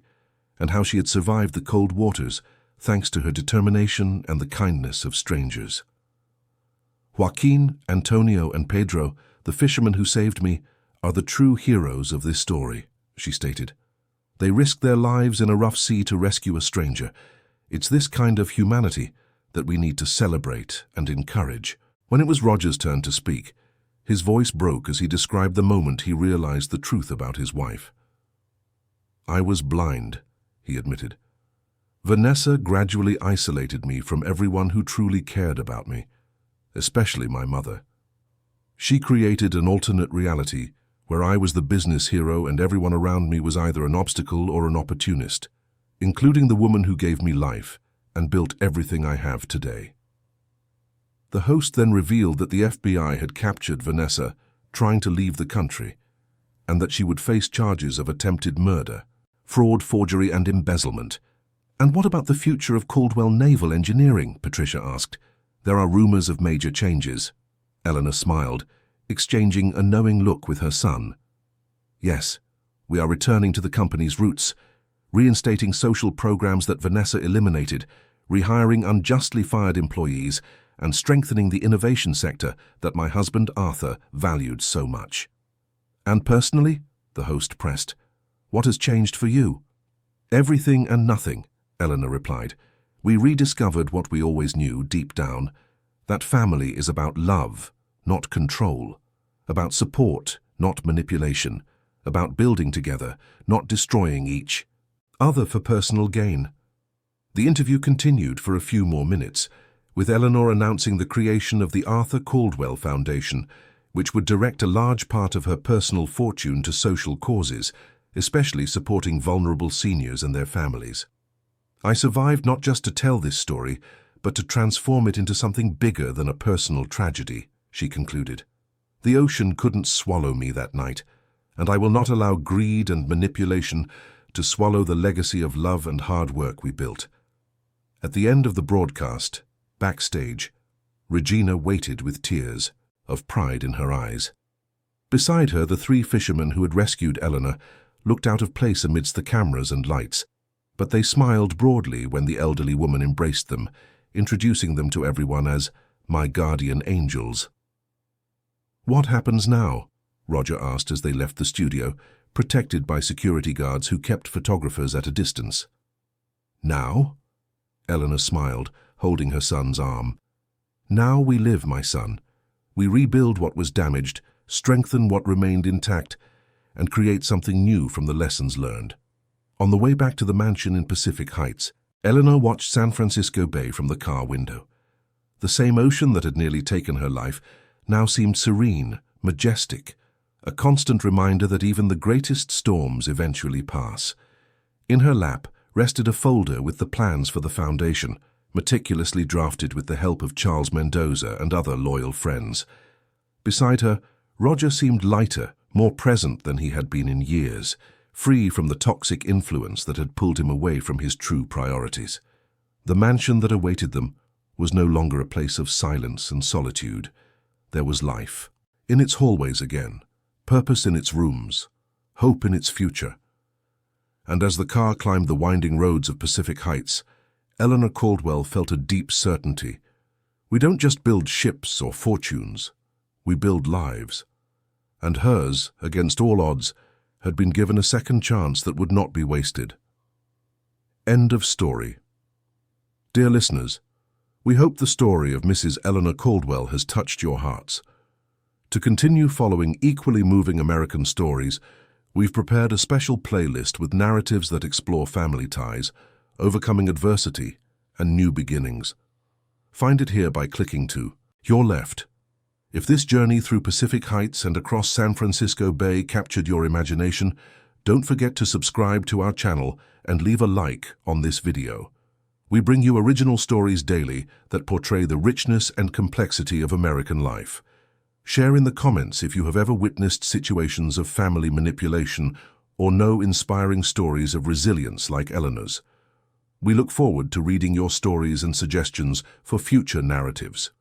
A: and how she had survived the cold waters thanks to her determination and the kindness of strangers. "Joaquin, Antonio, and Pedro, the fishermen who saved me, are the true heroes of this story," she stated. "They risked their lives in a rough sea to rescue a stranger. It's this kind of humanity that we need to celebrate and encourage." When it was Roger's turn to speak, his voice broke as he described the moment he realized the truth about his wife. "I was blind," he admitted. "Vanessa gradually isolated me from everyone who truly cared about me, especially my mother. She created an alternate reality where I was the business hero and everyone around me was either an obstacle or an opportunist, including the woman who gave me life and built everything I have today." The host then revealed that the FBI had captured Vanessa trying to leave the country, and that she would face charges of attempted murder, fraud, forgery, and embezzlement. "And what about the future of Caldwell Naval Engineering?" Patricia asked. "There are rumors of major changes." Eleanor smiled, exchanging a knowing look with her son. "Yes, we are returning to the company's roots, reinstating social programs that Vanessa eliminated, rehiring unjustly fired employees, and strengthening the innovation sector that my husband Arthur valued so much." "And personally," the host pressed, "what has changed for you?" "Everything and nothing," Eleanor replied. "We rediscovered what we always knew deep down, that family is about love, not control, about support, not manipulation, about building together, not destroying each other for personal gain." The interview continued for a few more minutes, with Eleanor announcing the creation of the Arthur Caldwell Foundation, which would direct a large part of her personal fortune to social causes, especially supporting vulnerable seniors and their families. "I survived not just to tell this story, but to transform it into something bigger than a personal tragedy," she concluded. "The ocean couldn't swallow me that night, and I will not allow greed and manipulation to swallow the legacy of love and hard work we built." At the end of the broadcast, backstage, Regina waited with tears of pride in her eyes. Beside her, the three fishermen who had rescued Eleanor looked out of place amidst the cameras and lights, but they smiled broadly when the elderly woman embraced them, introducing them to everyone as "my guardian angels." "What happens now?" Roger asked as they left the studio, protected by security guards who kept photographers at a distance. "Now?" Eleanor smiled, holding her son's arm. "Now we live, my son. We rebuild what was damaged, strengthen what remained intact, and create something new from the lessons learned." On the way back to the mansion in Pacific Heights, Eleanor watched San Francisco Bay from the car window. The same ocean that had nearly taken her life now seemed serene, majestic, a constant reminder that even the greatest storms eventually pass. In her lap rested a folder with the plans for the foundation, meticulously drafted with the help of Charles Mendoza and other loyal friends. Beside her, Roger seemed lighter, more present than he had been in years, free from the toxic influence that had pulled him away from his true priorities. The mansion that awaited them was no longer a place of silence and solitude. There was life in its hallways again, purpose in its rooms, hope in its future. And as the car climbed the winding roads of Pacific Heights, Eleanor Caldwell felt a deep certainty. We don't just build ships or fortunes, we build lives. And hers, against all odds, had been given a second chance that would not be wasted. End of story. Dear listeners, we hope the story of Mrs. Eleanor Caldwell has touched your hearts. To continue following equally moving American stories, we've prepared a special playlist with narratives that explore family ties, overcoming adversity, and new beginnings. Find it here by clicking to your left. If this journey through Pacific Heights and across San Francisco Bay captured your imagination, don't forget to subscribe to our channel and leave a like on this video. We bring you original stories daily that portray the richness and complexity of American life. Share in the comments if you have ever witnessed situations of family manipulation or know inspiring stories of resilience like Eleanor's. We look forward to reading your stories and suggestions for future narratives.